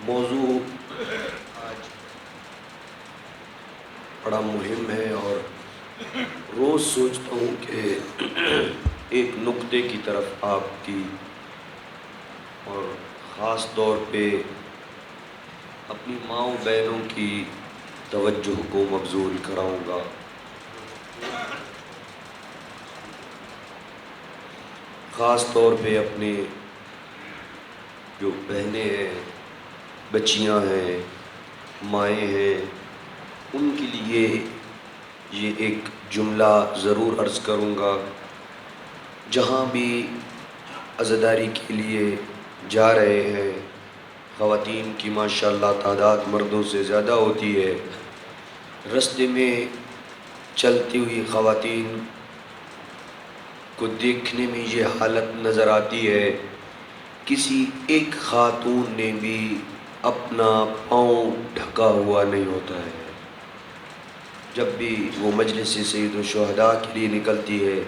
موضوع آج بڑا مہم ہے اور روز سوچتا ہوں کہ ایک نقطے کی طرف آپ کی اور خاص طور پہ اپنی ماؤں بہنوں کی توجہ کو مبذول کراؤں گا۔ خاص طور پہ اپنے جو بہنیں ہیں، بچیاں ہیں، مائیں ہیں، ان کے لیے یہ ایک جملہ ضرور عرض کروں گا۔ جہاں بھی عزاداری کے لیے جا رہے ہیں، خواتین کی ماشاءاللہ تعداد مردوں سے زیادہ ہوتی ہے، رستے میں چلتی ہوئی خواتین کو دیکھنے میں یہ حالت نظر آتی ہے، کسی ایک خاتون نے بھی اپنا پاؤں ڈھکا ہوا نہیں ہوتا ہے۔ جب بھی وہ مجلس سید الشہداء کے لیے نکلتی ہے،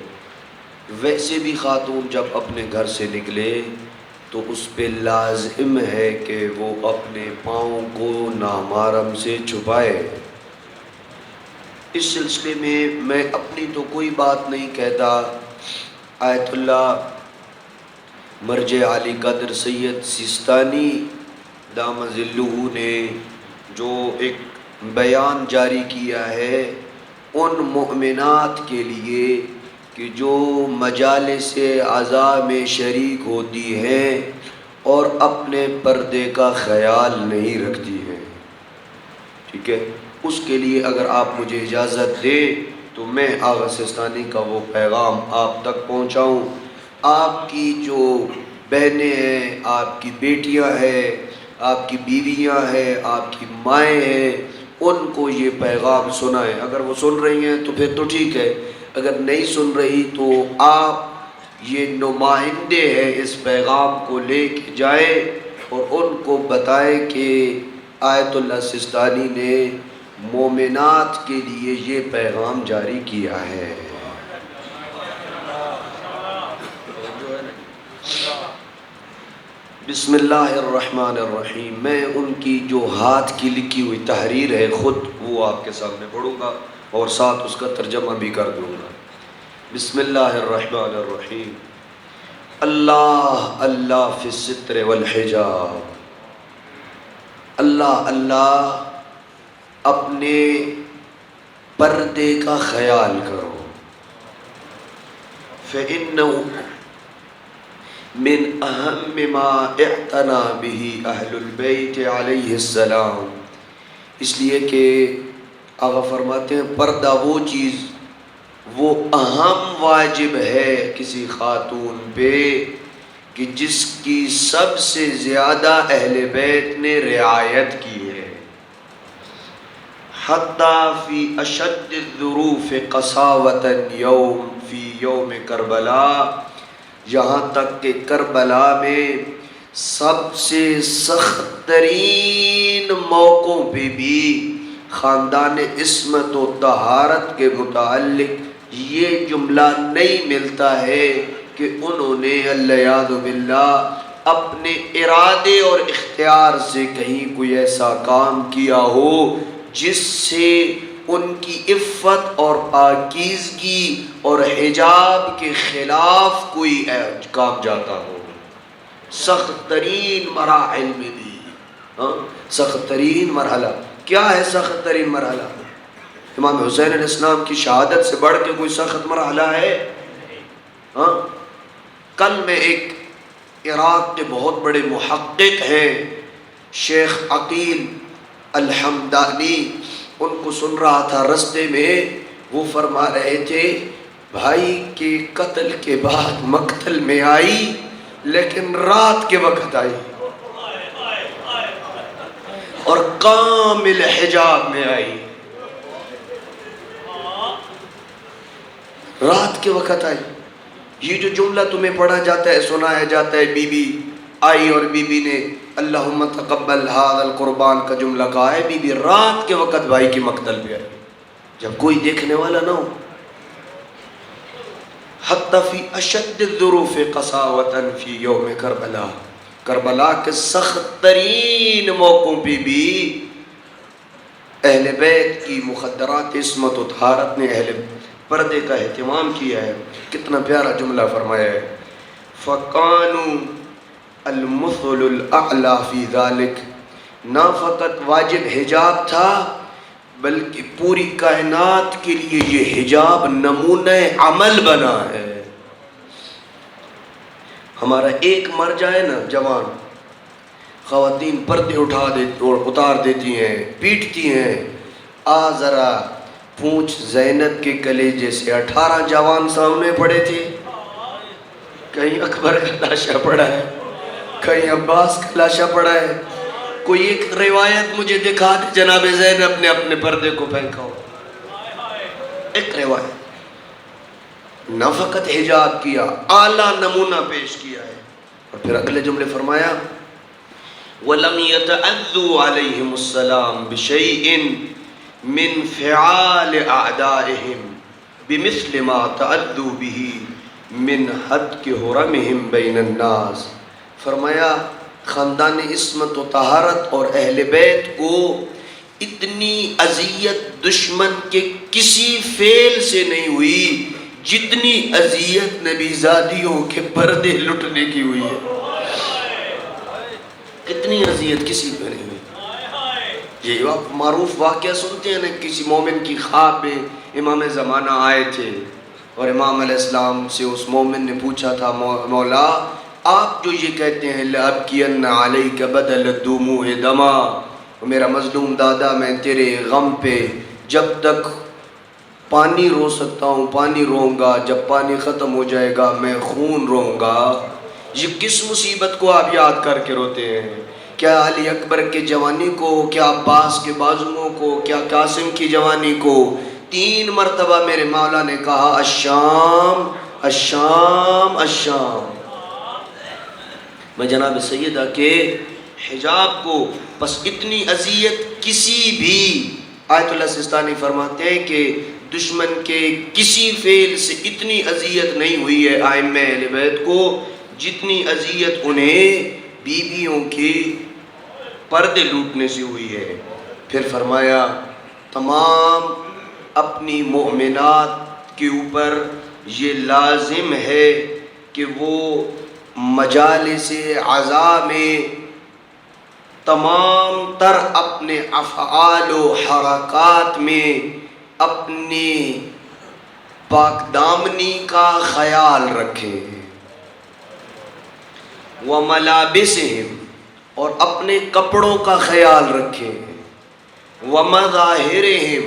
ویسے بھی خاتون جب اپنے گھر سے نکلے تو اس پہ لازم ہے کہ وہ اپنے پاؤں کو نامحرم سے چھپائے۔ اس سلسلے میں اپنی تو کوئی بات نہیں کہتا، آیت اللہ مرجع علی قدر سید سیستانی دامہ ظلہ نے جو ایک بیان جاری کیا ہے ان مؤمنات کے لیے کہ جو مجالس عزا میں شریک ہوتی ہیں اور اپنے پردے کا خیال نہیں رکھتی ہیں، ٹھیک ہے، اس کے لیے اگر آپ مجھے اجازت دیں تو میں آغا سیستانی کا وہ پیغام آپ تک پہنچاؤں۔ آپ کی جو بہنیں ہیں، آپ کی بیٹیاں ہیں، آپ کی بیویاں ہیں، آپ کی مائیں ہیں، ان کو یہ پیغام سنائیں۔ اگر وہ سن رہی ہیں تو پھر تو ٹھیک ہے، اگر نہیں سن رہی تو آپ یہ نمائندے ہیں، اس پیغام کو لے کے جائیں اور ان کو بتائیں کہ آیت اللہ سیستانی نے مومنات کے لیے یہ پیغام جاری کیا ہے۔ بسم اللہ الرحمن الرحیم۔ میں ان کی جو ہاتھ کی لکھی ہوئی تحریر ہے خود وہ آپ کے سامنے پڑھوں گا اور ساتھ اس کا ترجمہ بھی کر دوں گا۔ بسم اللہ الرحمن الرحیم۔ اللہ اللہ فی الستر والحجاب، اللہ اللہ اپنے پردے کا خیال کرو۔ فَإِنَّهُ من اہم ما اعتنا به اہل البیت علیہ السلام، اس لیے کہ آقا فرماتے ہیں پردہ وہ چیز، وہ اہم واجب ہے کسی خاتون پہ کہ جس کی سب سے زیادہ اہل بیت نے رعایت کی ہے۔ حتیٰ فی اشد الظروف قساوة فی یوم کربلا، یہاں تک کہ کربلا میں سب سے سخت ترین موقعوں پہ بھی خاندان عصمت و طہارت کے متعلق یہ جملہ نہیں ملتا ہے کہ انہوں نے والعیاذ باللہ اپنے ارادے اور اختیار سے کہیں کوئی ایسا کام کیا ہو جس سے ان کی عفت اور پاکیزگی اور حجاب کے خلاف کوئی کام جاتا ہو۔ سخت ترین مراحل میں بھی، سخت ترین مرحلہ کیا ہے؟ سخت ترین مرحلہ امام حسین علیہ السلام کی شہادت سے بڑھ کے کوئی سخت مرحلہ ہے؟ کل میں ایک عراق کے بہت بڑے محقق ہیں شیخ عقیل الحمدانی، ان کو سن رہا تھا رستے میں، وہ فرما رہے تھے بھائی کے قتل کے بعد مقتل میں آئی لیکن رات کے وقت آئی اور کامل حجاب میں آئی، رات کے وقت آئی۔ یہ جو جملہ تمہیں پڑھا جاتا ہے، سنایا جاتا ہے، بی بی آئی اور بی بی نے اللہم تقبل ھذا القربان کا جملہ کہا ہے، بی بی رات کے وقت بھائی کی مقتل پہ آئی جب کوئی دیکھنے والا نہ ہو۔ حتی فی اشد الظروف قساوة فی یوم کربلا، کربلا کے سخت ترین موقعوں پہ بھی اہل بیت کی مخدرات عصمت و طہارت نے اہل پردے کا اہتمام کیا ہے. کتنا پیارا جملہ فرمایا ہے، فَقَانُوا الْمُثْلُ الْأَعْلَى فِي ذَلِكَ. نہ فقط واجب حجاب تھا بلکہ پوری کائنات کے لیے یہ حجاب نمونہ عمل بنا ہے. ہمارا ایک مر جائے نا جوان، خواتین پردے اتار دیتی ہیں، پیٹتی ہیں. ذرا پونچھ زینب کے کلیجے سے 18 جوان سامنے پڑے تھے. کہیں اکبر کا لاشا پڑا ہے، کہیں عباس کا لاشا پڑا ہے. کوئی ایک روایت مجھے دکھا دے جناب زینب نے اپنے پردے کو پھینکا ہو. ایک روایت. نہ فقط حجاب کیا، اعلیٰ نمونہ پیش کیا ہے. اور پھر اگلے جملے فرمایا وَلَمْ يَتَأَذُّوا عَلَيْهِمُ السَّلَامُ بِشَيْءٍ مِّن فِعَالِ أَعْدَائِهِمْ بِمِثْلِ مَا تَأَذُّوا بِهِ مِّنْ حَدْكِ حُرَمِهِمْ بَيْنَ النَّاسِ. فرمایا خاندان عصمت و طہارت اور اہل بیت کو اتنی اذیت دشمن کے کسی فعل سے نہیں ہوئی جتنی اذیت نبی زادیوں کے پردے لٹنے کی ہوئی ہے. کتنی اذیت کسی پہ نہیں ہوئی. یہ آپ معروف واقعہ سنتے ہیں نا، کسی مومن کی خواب میں امام زمانہ آئے تھے اور امام علیہ السلام سے اس مومن نے پوچھا تھا مولا آپ جو یہ کہتے ہیں لَأَبْكِيَنَّ عَلَيْكَ بَدَلَ الدُّمُوعِ دَمًا، میرا مظلوم دادا میں تیرے غم پہ جب تک پانی رو سکتا ہوں پانی روں گا، جب پانی ختم ہو جائے گا میں خون روں گا. یہ کس مصیبت کو آپ یاد کر کے روتے ہیں؟ کیا علی اکبر کے جوانی کو، کیا عباس کے بازوؤں کو، کیا قاسم کی جوانی کو؟ 3 مرتبہ میرے مولا نے کہا الشام الشام الشام. میں جناب سیدہ کے حجاب کو بس اتنی اذیت کسی بھی، آیت اللہ سستانی فرماتے ہیں کہ دشمن کے کسی فعل سے اتنی اذیت نہیں ہوئی ہے ائمہ اہل بیت کو جتنی اذیت انہیں بیویوں کے پردے لوٹنے سے ہوئی ہے. پھر فرمایا تمام اپنی مومنات کے اوپر یہ لازم ہے کہ وہ مجالس عزا میں تمام تر اپنے افعال و حرکات میں اپنی پاک دامنی کا خیال رکھیں. وَمَلَابِسِهِمْ، اور اپنے کپڑوں کا خیال رکھیں. وَمَظَاهِرِهِمْ،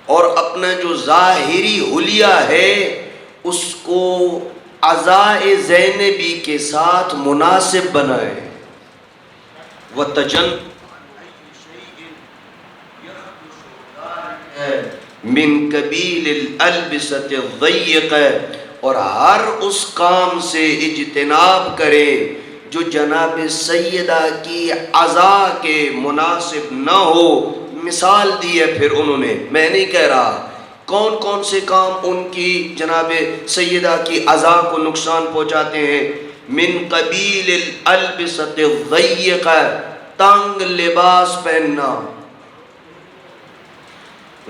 اور اپنا جو ظاہری حلیہ ہے اس کو عزائے زینبی کے ساتھ مناسب بنائیں. وَتَجَنَّبُوا من قبیل الالبسۃ الضیقہ، اور ہر اس کام سے اجتناب کرے جو جناب سیدہ کی عزا کے مناسب نہ ہو. مثال دی ہے پھر انہوں نے، میں نہیں کہہ رہا کون کون سے کام ان کی جناب سیدہ کی عزا کو نقصان پہنچاتے ہیں. من قبیل الالبسۃ الضیقہ، تنگ لباس پہننا.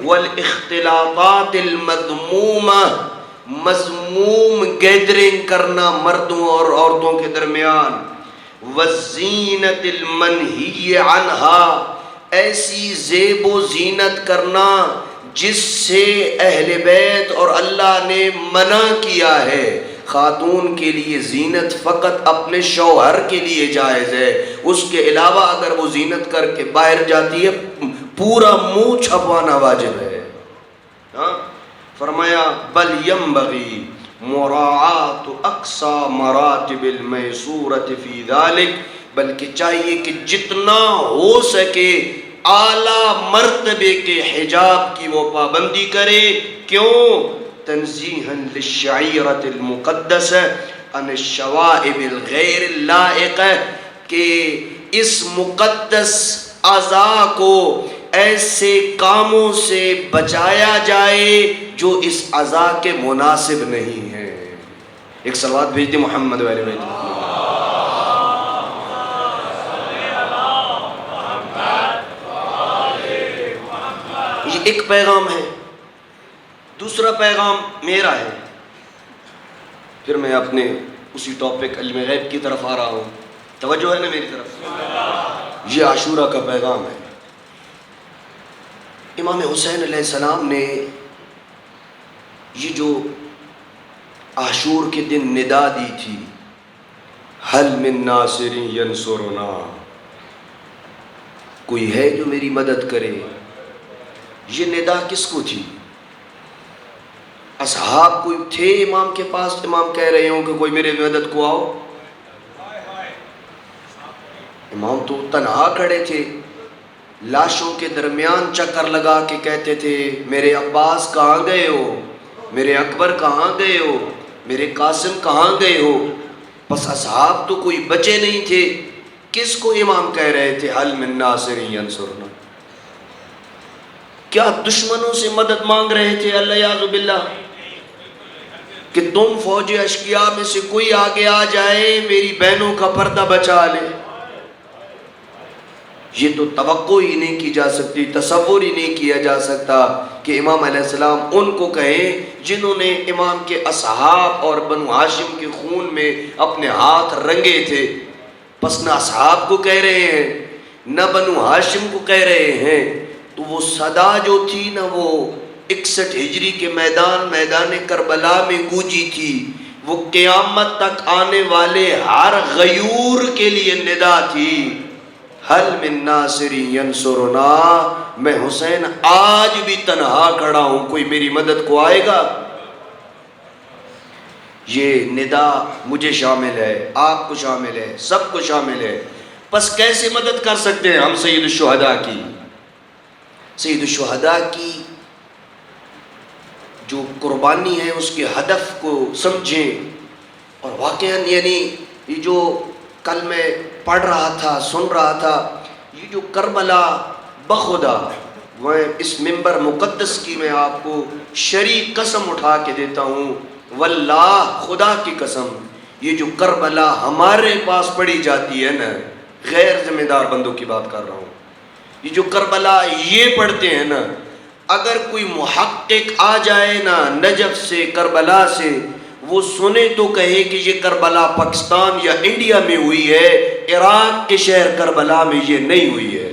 والاختلاطات المذمومہ، مذموم گیدرنگ کرنا مردوں اور عورتوں کے درمیان. والزینت المنہی عنہا، ایسی زیب و زینت کرنا جس سے اہل بیت اور اللہ نے منع کیا ہے. خاتون کے لیے زینت فقط اپنے شوہر کے لیے جائز ہے، اس کے علاوہ اگر وہ زینت کر کے باہر جاتی ہے پورا منہ چھپوانا واجب ہے. فرمایا بل ینبغی مراعات اقصی مراتب المیسورۃ فی ذلک، بلکہ چاہیے کہ جتنا ہو سکے اعلیٰ مرتبے کے حجاب کی وہ پابندی کرے. کیوں؟ تنزیہا للشعیرۃ المقدسہ عن الشوائب الغیر اللائقہ، کہ اس مقدس اعضاء کو ایسے کاموں سے بچایا جائے جو اس اعضاء کے مناسب نہیں ہیں. ایک صلوات بھیج دیں محمد والے بیت. یہ ایک پیغام ہے. دوسرا پیغام میرا ہے، پھر میں اپنے اسی ٹاپک علم غیب کی طرف آ رہا ہوں. توجہ ہے نا میری طرف؟ یہ عاشورہ کا پیغام ہے. امام حسین علیہ السلام نے یہ جو عاشور کے دن ندا دی تھی، حل من ناصر ینصرنا، کوئی ہے جو میری مدد کرے. یہ ندا کس کو تھی؟ اصحاب کوئی تھے امام کے پاس، امام کہہ رہے ہوں کہ کوئی میرے مدد کو آؤ؟ امام تو تنہا کھڑے تھے، لاشوں کے درمیان چکر لگا کے کہتے تھے میرے عباس کہاں گئے ہو، میرے اکبر کہاں گئے ہو، میرے قاسم کہاں گئے ہو. بس اصحاب تو کوئی بچے نہیں تھے. کس کو امام کہہ رہے تھے حل من ناصر ینصرنا؟ کیا دشمنوں سے مدد مانگ رہے تھے اللہ یعوذ باللہ کہ تم فوج اشقیاء میں سے کوئی آگے آ جائے میری بہنوں کا پردہ بچا لے؟ یہ تو توقع ہی نہیں کی جا سکتی، تصور ہی نہیں کیا جا سکتا کہ امام علیہ السلام ان کو کہیں جنہوں نے امام کے اصحاب اور بنو ہاشم کے خون میں اپنے ہاتھ رنگے تھے. پس نہ اصحاب کو کہہ رہے ہیں نہ بنو ہاشم کو کہہ رہے ہیں. تو وہ صدا جو تھی نا وہ 61 ہجری کے میدان کربلا میں گونجی تھی، وہ قیامت تک آنے والے ہر غیور کے لیے ندا تھی، حل من ناصر ینصرنا. میں حسین آج بھی تنہا کھڑا ہوں، کوئی میری مدد کو آئے گا؟ یہ ندا مجھے شامل ہے، آپ کو شامل ہے، سب کو شامل ہے. پس کیسے مدد کر سکتے ہیں ہم سید الشہداء کی؟ سید الشہداء کی جو قربانی ہے اس کے ہدف کو سمجھیں. اور واقعاً یعنی یہ جو کل میں پڑھ رہا تھا، سن رہا تھا، یہ جو کربلا بخدا، میں اس منبر مقدس کی میں آپ کو شریک قسم اٹھا کے دیتا ہوں، واللہ خدا کی قسم، یہ جو کربلا ہمارے پاس پڑھی جاتی ہے نا، غیر ذمہ دار بندوں کی بات کر رہا ہوں، یہ جو کربلا یہ پڑھتے ہیں نا، اگر کوئی محقق آ جائے نا نجف سے، کربلا سے، وہ سنے تو کہے کہ یہ کربلا پاکستان یا انڈیا میں ہوئی ہے، عراق کے شہر کربلا میں یہ نہیں ہوئی ہے.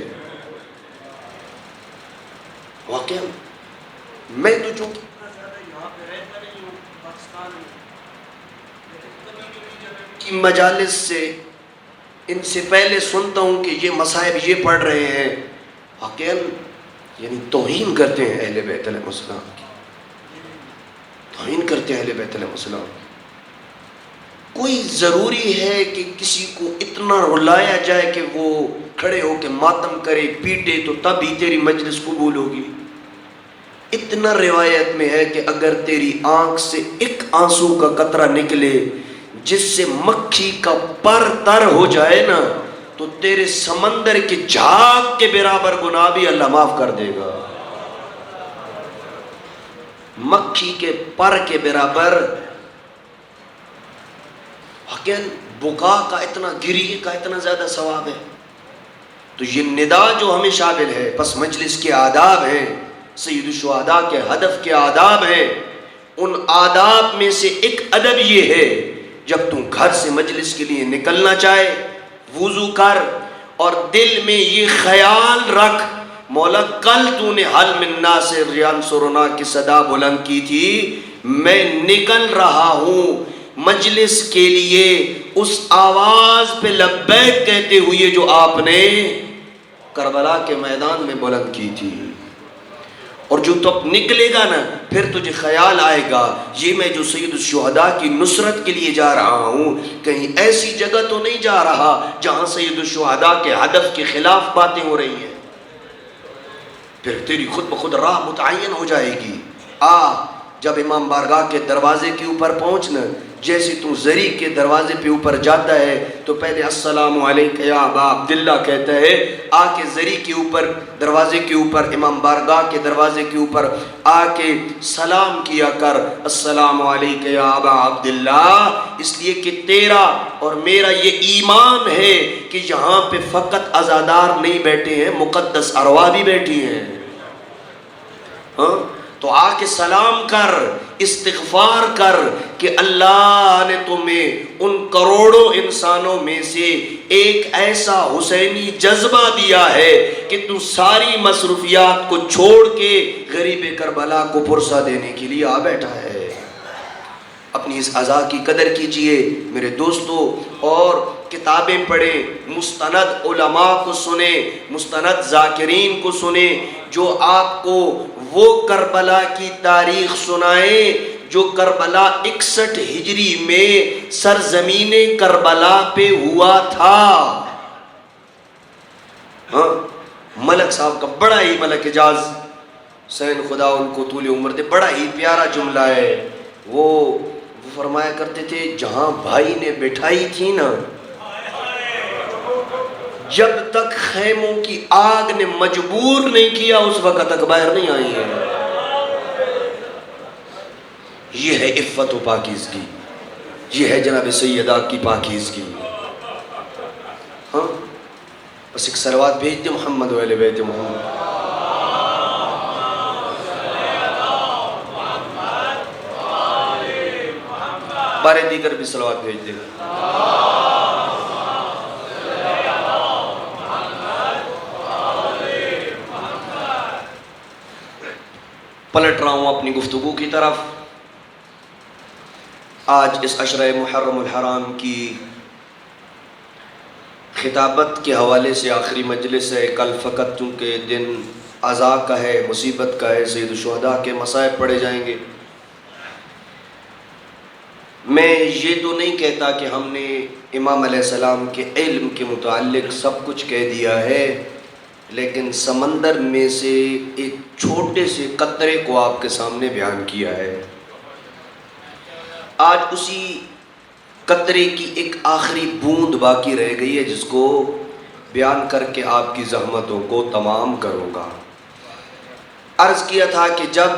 واقعا میں تو چونکہ یہاں پہ رہتا نہیں ہوں پاکستان میں، کی مجالس سے ان سے پہلے سنتا ہوں کہ یہ مصائب یہ پڑھ رہے ہیں. واقعا یعنی توہین کرتے ہیں اہل بیت علیہ السلام کی، توہین کرتے ہیں اہل بیت علیہ السلام کی. کوئی ضروری ہے کہ کسی کو اتنا رلایا جائے کہ وہ کھڑے ہو کے ماتم کرے، پیٹے، تو تب ہی تیری مجلس قبول ہوگی؟ اتنا روایت میں ہے کہ اگر تیری آنکھ سے ایک آنسو کا قطرہ نکلے جس سے مکھی کا پر تر ہو جائے نا، تو تیرے سمندر کے جھاگ کے برابر گناہ بھی اللہ معاف کر دے گا. مکھی کے پر کے برابر. حقیقت بکا کا اتنا، گریہ کا اتنا زیادہ ثواب ہے. تو یہ ندا جو ہمیں شامل ہے، پس مجلس کے آداب ہیں، سید الشہداء کے ہدف کے آداب ہیں. ان آداب میں سے ایک ادب یہ ہے، جب تم گھر سے مجلس کے لیے نکلنا چاہے وضو کر اور دل میں یہ خیال رکھ، مولا کل تو نے حل من ناصر ینصرنا کی صدا بلند کی تھی، میں نکل رہا ہوں مجلس کے لیے اس آواز پہ لبیک کہتے ہوئے جو آپ نے کربلا کے میدان میں بلند کی تھی. اور جو تو اب نکلے گا نا، پھر تجھے خیال آئے گا یہ میں جو سید الشہداء کی نصرت کے لیے جا رہا ہوں، کہیں ایسی جگہ تو نہیں جا رہا جہاں سید الشہداء کے ہدف کے خلاف باتیں ہو رہی ہیں. پھر تیری خود بخود راہ متعین ہو جائے گی. جب امام بارگاہ کے دروازے کے اوپر پہنچنا، جیسے تو زری کے دروازے پہ اوپر جاتا ہے تو پہلے السلام علیکم یا ابا عبداللہ کہتا ہے. آ کے زری کے اوپر، دروازے کے اوپر، امام بارگاہ کے دروازے کے اوپر آ کے سلام کیا کر، السلام علیکم یا ابا عبداللہ، اس لیے کہ تیرا اور میرا یہ ایمان ہے کہ یہاں پہ فقط عزادار نہیں بیٹھے ہیں، مقدس ارواح بھی بیٹھی ہیں. ہاں تو آ کے سلام کر، استغفار کر کہ اللہ نے تمہیں ان کروڑوں انسانوں میں سے ایک ایسا حسینی جذبہ دیا ہے کہ تو ساری مصروفیات کو چھوڑ کے غریب کربلا کو پرسہ دینے کے لیے آ بیٹھا ہے۔ اپنی اس عزا کی قدر کیجئے میرے دوستو، اور کتابیں پڑھیں، مستند علماء کو سنیں، مستند ذاکرین کو سنیں جو آپ کو وہ کربلا کی تاریخ سنائیں جو کربلا 61 ہجری میں سرزمین کربلا پہ ہوا تھا۔ ہاں ملک صاحب کا بڑا ہی، ملک اعجاز حسین خدا ان کو طول عمر دے، بڑا ہی پیارا جملہ ہے۔ وہ فرمایا کرتے تھے جہاں بھائی نے بٹھائی تھی نا، جب تک خیموں کی آگ نے مجبور نہیں کیا اس وقت تک باہر نہیں آئی ہے۔ یہ ہے عفت و پاکیزگی، یہ ہے جناب سیدہ کی پاکیزگی۔ ہاں بس ایک صلوات بھیج دے محمد و اہل بیت محمد۔ بارے دیگر بھی صلوات بھیج دے۔ پلٹ رہا ہوں اپنی گفتگو کی طرف۔ آج اس عشرہ محرم الحرام کی خطابت کے حوالے سے آخری مجلس ہے۔ کل فقط چونکہ دن عزا کا ہے، مصیبت کا ہے، سید الشہداء کے مصائب پڑھے جائیں گے۔ میں یہ تو نہیں کہتا کہ ہم نے امام علیہ السلام کے علم کے متعلق سب کچھ کہہ دیا ہے، لیکن سمندر میں سے ایک چھوٹے سے قطرے کو آپ کے سامنے بیان کیا ہے۔ آج اسی قطرے کی ایک آخری بوند باقی رہ گئی ہے جس کو بیان کر کے آپ کی زحمتوں کو تمام کروں گا۔ عرض کیا تھا کہ جب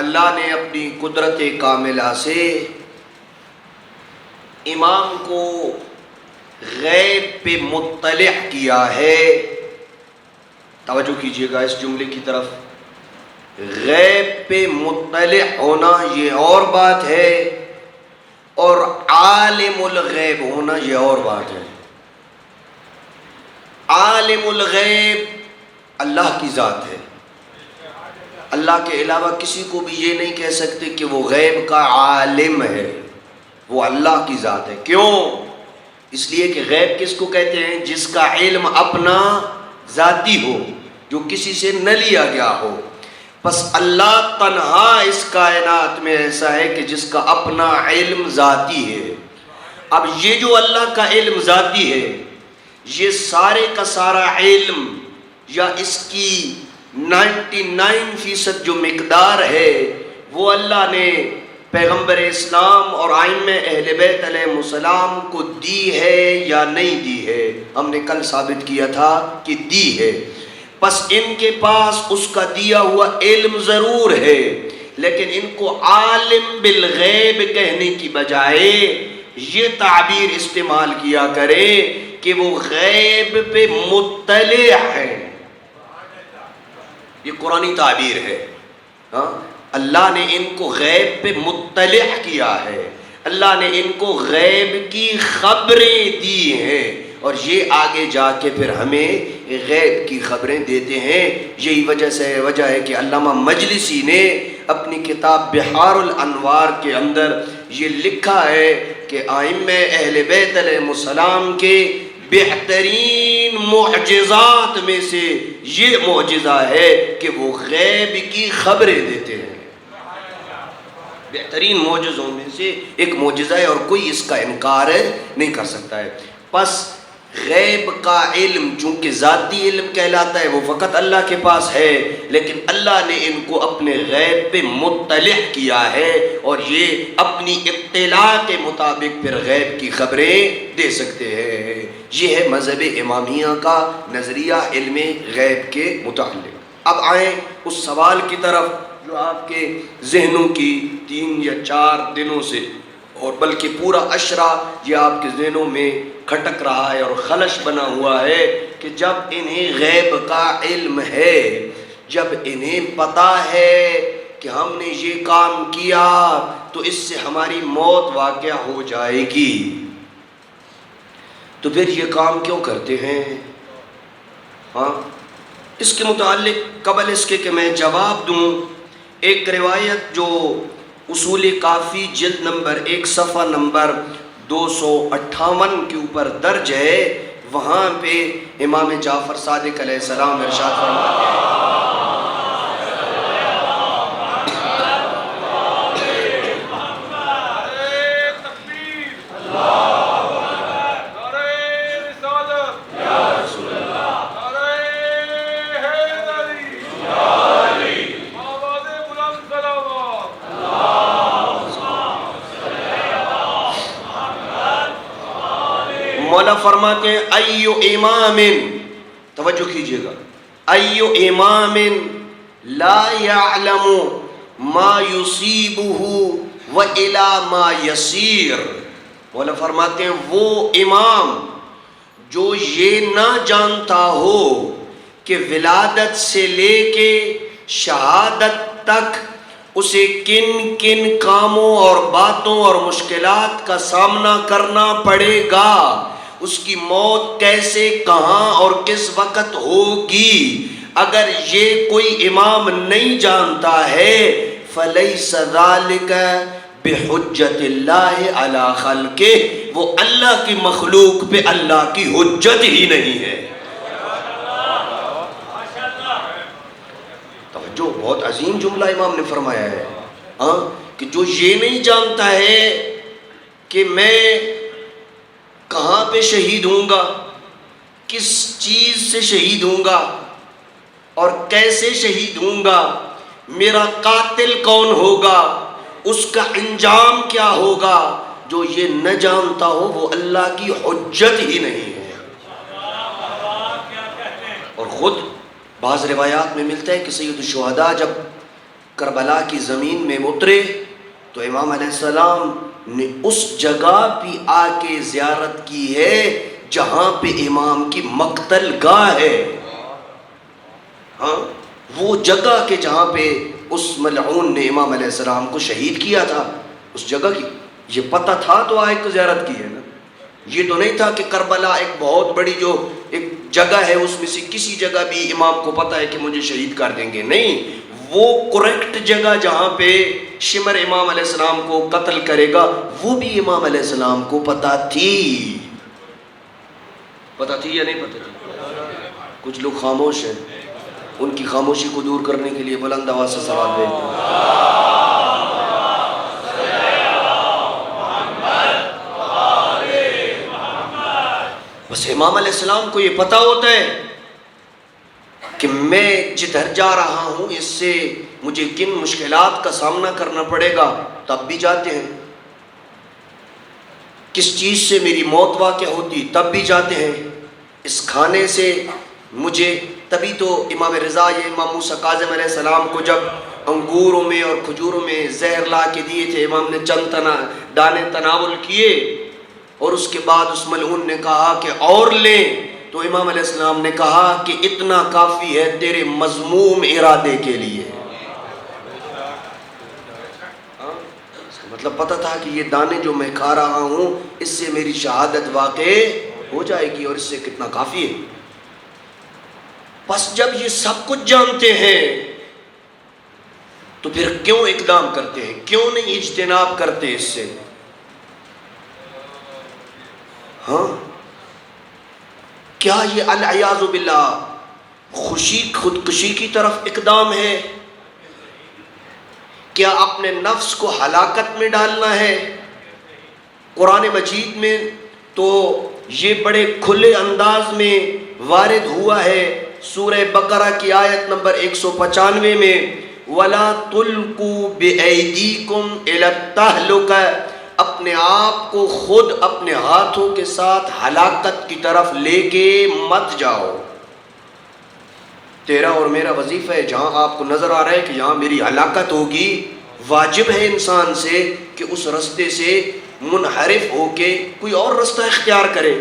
اللہ نے اپنی قدرت کاملہ سے امام کو غیب پہ مطلع کیا ہے، توجہ کیجئے گا اس جملے کی طرف، غیب پہ مطلع ہونا یہ اور بات ہے اور عالم الغیب ہونا یہ اور بات ہے۔ عالم الغیب اللہ کی ذات ہے، اللہ کے علاوہ کسی کو بھی یہ نہیں کہہ سکتے کہ وہ غیب کا عالم ہے، وہ اللہ کی ذات ہے۔ کیوں؟ اس لیے کہ غیب کس کو کہتے ہیں؟ جس کا علم اپنا ذاتی ہو، جو کسی سے نہ لیا گیا ہو۔ بس اللہ تنہا اس کائنات میں ایسا ہے کہ جس کا اپنا علم ذاتی ہے۔ اب یہ جو اللہ کا علم ذاتی ہے، یہ سارے کا سارا علم یا اس کی 99% جو مقدار ہے وہ اللہ نے پیغمبر اسلام اور ائمہ اہل بیت علیہ السلام کو دی ہے یا نہیں دی ہے؟ ہم نے کل ثابت کیا تھا کہ دی ہے۔ بس ان کے پاس اس کا دیا ہوا علم ضرور ہے، لیکن ان کو عالم بالغیب کہنے کی بجائے یہ تعبیر استعمال کیا کرے کہ وہ غیب پہ مطلع ہے۔ یہ قرآنی تعبیر ہے۔ ہاں اللہ نے ان کو غیب پہ مطلع کیا ہے، اللہ نے ان کو غیب کی خبریں دی ہیں، اور یہ آگے جا کے پھر ہمیں غیب کی خبریں دیتے ہیں۔ یہی وجہ ہے کہ علامہ مجلسی نے اپنی کتاب بحار الانوار کے اندر یہ لکھا ہے کہ ائمہ اہل بیت علیہ السلام کے بہترین معجزات میں سے یہ معجزہ ہے کہ وہ غیب کی خبریں دیتے ہیں۔ بہترین معجزوں میں سے ایک معجزہ ہے اور کوئی اس کا انکار نہیں کر سکتا ہے۔ پس غیب کا علم چونکہ ذاتی علم کہلاتا ہے وہ فقط اللہ کے پاس ہے، لیکن اللہ نے ان کو اپنے غیب پہ مطلع کیا ہے اور یہ اپنی اطلاع کے مطابق پھر غیب کی خبریں دے سکتے ہیں۔ یہ ہے مذہب امامیہ کا نظریہ علم غیب کے متعلق۔ اب آئیں اس سوال کی طرف جو آپ کے ذہنوں کی 3 یا 4 دنوں سے اور بلکہ پورا عشرہ یہ آپ کے ذہنوں میں کھٹک رہا ہے اور خلش بنا ہوا ہے کہ جب انہیں غیب کا علم ہے، جب انہیں پتا ہے کہ ہم نے یہ کام کیا تو اس سے ہماری موت واقع ہو جائے گی، تو پھر یہ کام کیوں کرتے ہیں؟ ہاں، اس کے متعلق قبل اس کے کہ میں جواب دوں، ایک روایت جو اصول کافی جلد نمبر 1 صفحہ نمبر 258 کے اوپر درج ہے، وہاں پہ امام جعفر صادق علیہ السلام ارشاد فرماتے ہیں، مولا فرماتے ہیں ایو امام، توجہ کیجئے گا، ایو امام لا یعلم ما یصیبہ وإلی ما یسیر، مولا فرماتے ہیں وہ امام جو یہ نہ جانتا ہو کہ ولادت سے لے کے شہادت تک اسے کن کن کاموں اور باتوں اور مشکلات کا سامنا کرنا پڑے گا، اس کی موت کیسے، کہاں اور کس وقت ہوگی، اگر یہ کوئی امام نہیں جانتا ہے فَلَيْسَ ذَلِكَ بِحُجَّةِ اللَّهِ عَلَى خَلْقِهِ، وہ اللہ کی مخلوق پہ اللہ کی حجت ہی نہیں ہے۔ توجہ، بہت عظیم جملہ امام نے فرمایا ہے، کہ جو یہ نہیں جانتا ہے کہ میں کہاں پہ شہید ہوں گا، کس چیز سے شہید ہوں گا اور کیسے شہید ہوں گا، میرا قاتل کون ہوگا، اس کا انجام کیا ہوگا، جو یہ نہ جانتا ہو وہ اللہ کی حجت ہی نہیں ہے۔ اور خود بعض روایات میں ملتا ہے کہ سید الشہداء جب کربلا کی زمین میں اترے تو امام علیہ السلام نے اس جگہ بھی آ کے زیارت کی ہے جہاں پہ امام کی مقتل گاہ ہے، ہاں، وہ جگہ کے جہاں پہ اس ملعون نے امام علیہ السلام کو شہید کیا تھا، اس جگہ کی یہ پتہ تھا تو آئے کو زیارت کی ہے نا، یہ تو نہیں تھا کہ کربلا ایک بہت بڑی جو ایک جگہ ہے اس میں سے کسی جگہ بھی امام کو پتہ ہے کہ مجھے شہید کر دیں گے، نہیں، وہ کریکٹ جگہ جہاں پہ شمر امام علیہ السلام کو قتل کرے گا وہ بھی امام علیہ السلام کو پتہ تھی یا نہیں پتہ تھی؟ کچھ لوگ خاموش ہیں، ان کی خاموشی کو دور کرنے کے لیے بلند آواز سے صلوات بھیجتے ہیں۔ بس امام علیہ السلام کو یہ پتہ ہوتا ہے کہ میں جدھر جا رہا ہوں اس سے مجھے کن مشکلات کا سامنا کرنا پڑے گا، تب بھی جاتے ہیں، کس چیز سے میری موت واقع ہوتی تب بھی جاتے ہیں، اس کھانے سے مجھے، تبھی تو امام رضا یا امام موسیٰ کاظم علیہ السلام کو جب انگوروں میں اور کھجوروں میں زہر لا کے دیے تھے، امام نے چند دانے تناول کیے اور اس کے بعد اس ملعون نے کہا کہ اور لیں، تو امام علیہ السلام نے کہا کہ اتنا کافی ہے تیرے مذموم ارادے کے لیے، مطلب پتہ تھا کہ یہ دانے جو میں کھا رہا ہوں اس سے میری شہادت واقع ہو جائے گی اور اس سے کتنا کافی ہے۔ پس جب یہ سب کچھ جانتے ہیں تو پھر کیوں اقدام کرتے ہیں، کیوں نہیں اجتناب کرتے اس سے؟ ہاں، کیا یہ العیاذ باللہ خودکشی کی طرف اقدام ہے؟ کیا اپنے نفس کو ہلاکت میں ڈالنا ہے؟ قرآن مجید میں تو یہ بڑے کھلے انداز میں وارد ہوا ہے، سورہ بقرہ کی آیت نمبر 195 میں وَلَا تُلْقُوا بِأَيْدِيكُمْ إِلَى التَّهْلُكَةِ، اپنے آپ کو خود اپنے ہاتھوں کے ساتھ ہلاکت کی طرف لے کے مت جاؤ۔ تیرا اور میرا وظیفہ ہے، جہاں آپ کو نظر آ رہا ہے کہ یہاں میری ہلاکت ہوگی، واجب ہے انسان سے کہ اس رستے سے منحرف ہو کے کوئی اور رستہ اختیار کرے۔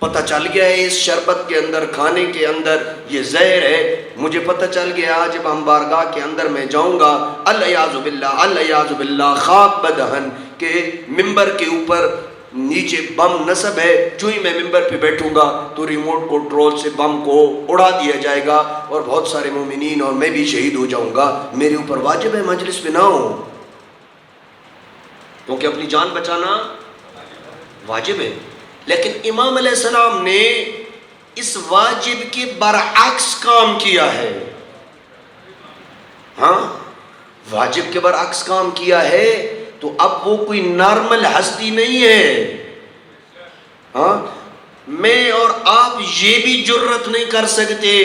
پتہ چل گیا ہے اس شربت کے اندر، کھانے کے اندر یہ زہر ہے، مجھے پتہ چل گیا جب ہم بارگاہ کے اندر میں جاؤں گا، الیاذ باللہ الیاذ باللہ، خواب بدہن کہ ممبر کے اوپر نیچے بم نصب ہے، جو ہی میں ممبر پہ بیٹھوں گا تو ریموٹ کنٹرول سے بم کو اڑا دیا جائے گا اور بہت سارے مومنین اور میں بھی شہید ہو جاؤں گا، میرے اوپر واجب ہے مجلس پہ نہ ہوں، کیونکہ اپنی جان بچانا واجب ہے۔ لیکن امام علیہ السلام نے اس واجب کے برعکس کام کیا ہے، ہاں واجب کے برعکس کام کیا ہے، تو اب وہ کوئی نارمل ہستی نہیں ہے۔ ہاں میں اور آپ یہ بھی جرت نہیں کر سکتے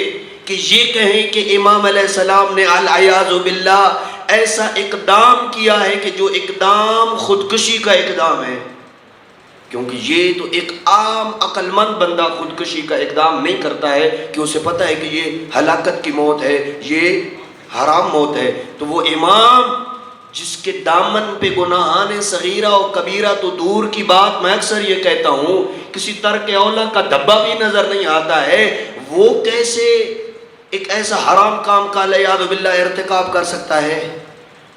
کہ یہ کہیں کہ امام علیہ السلام نے العیاذ باللہ ایسا اقدام کیا ہے کہ جو اقدام خودکشی کا اقدام ہے، کیونکہ یہ تو ایک عام عقل مند بندہ خودکشی کا اقدام نہیں کرتا ہے کہ اسے پتہ ہے کہ یہ ہلاکت کی موت ہے، یہ حرام موت ہے۔ تو وہ امام جس کے دامن پہ گناہان صغیرہ و کبیرہ تو دور کی بات، میں اکثر یہ کہتا ہوں کسی ترک اولا کا دھبا بھی نظر نہیں آتا ہے، وہ کیسے ایک ایسا حرام کام کا والعیاذ باللہ ارتکاب کر سکتا ہے؟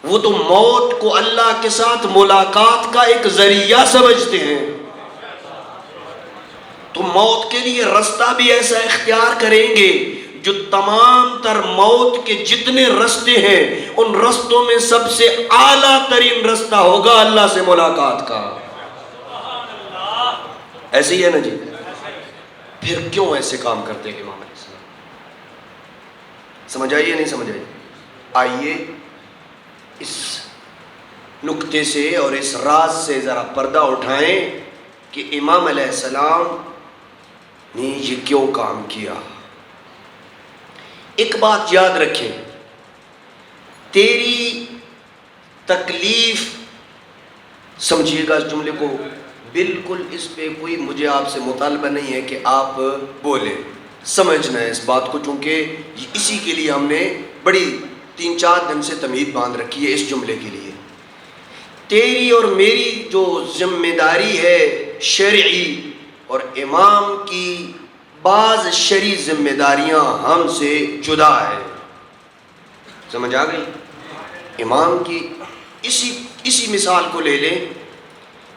وہ تو موت کو اللہ کے ساتھ ملاقات کا ایک ذریعہ سمجھتے ہیں، تو موت کے لیے رستہ بھی ایسا اختیار کریں گے جو تمام تر موت کے جتنے رستے ہیں ان رستوں میں سب سے اعلیٰ ترین رستہ ہوگا اللہ سے ملاقات کا۔ ایسے ہی ہے نا جی؟ پھر کیوں ایسے کام کرتے ہیں امام علیہ السلام؟ سمجھ آئیے نہیں سمجھ آئیے؟ آئیے اس نکتے سے اور اس راز سے ذرا پردہ اٹھائیں کہ امام علیہ السلام نے یہ کیوں کام کیا۔ ایک بات یاد رکھیں، تیری تکلیف، سمجھیے گا اس جملے کو بالکل، اس پہ کوئی مجھے آپ سے مطالبہ نہیں ہے کہ آپ بولیں، سمجھنا ہے اس بات کو، چونکہ اسی کے لیے ہم نے بڑی 3-4 دن سے تمہید باندھ رکھی ہے اس جملے کے لیے۔ تیری اور میری جو ذمہ داری ہے شرعی اور امام کی بعض شرعی ذمہ داریاں ہم سے جدا ہے، سمجھ آ گئی؟ امام کی اسی مثال کو لے لیں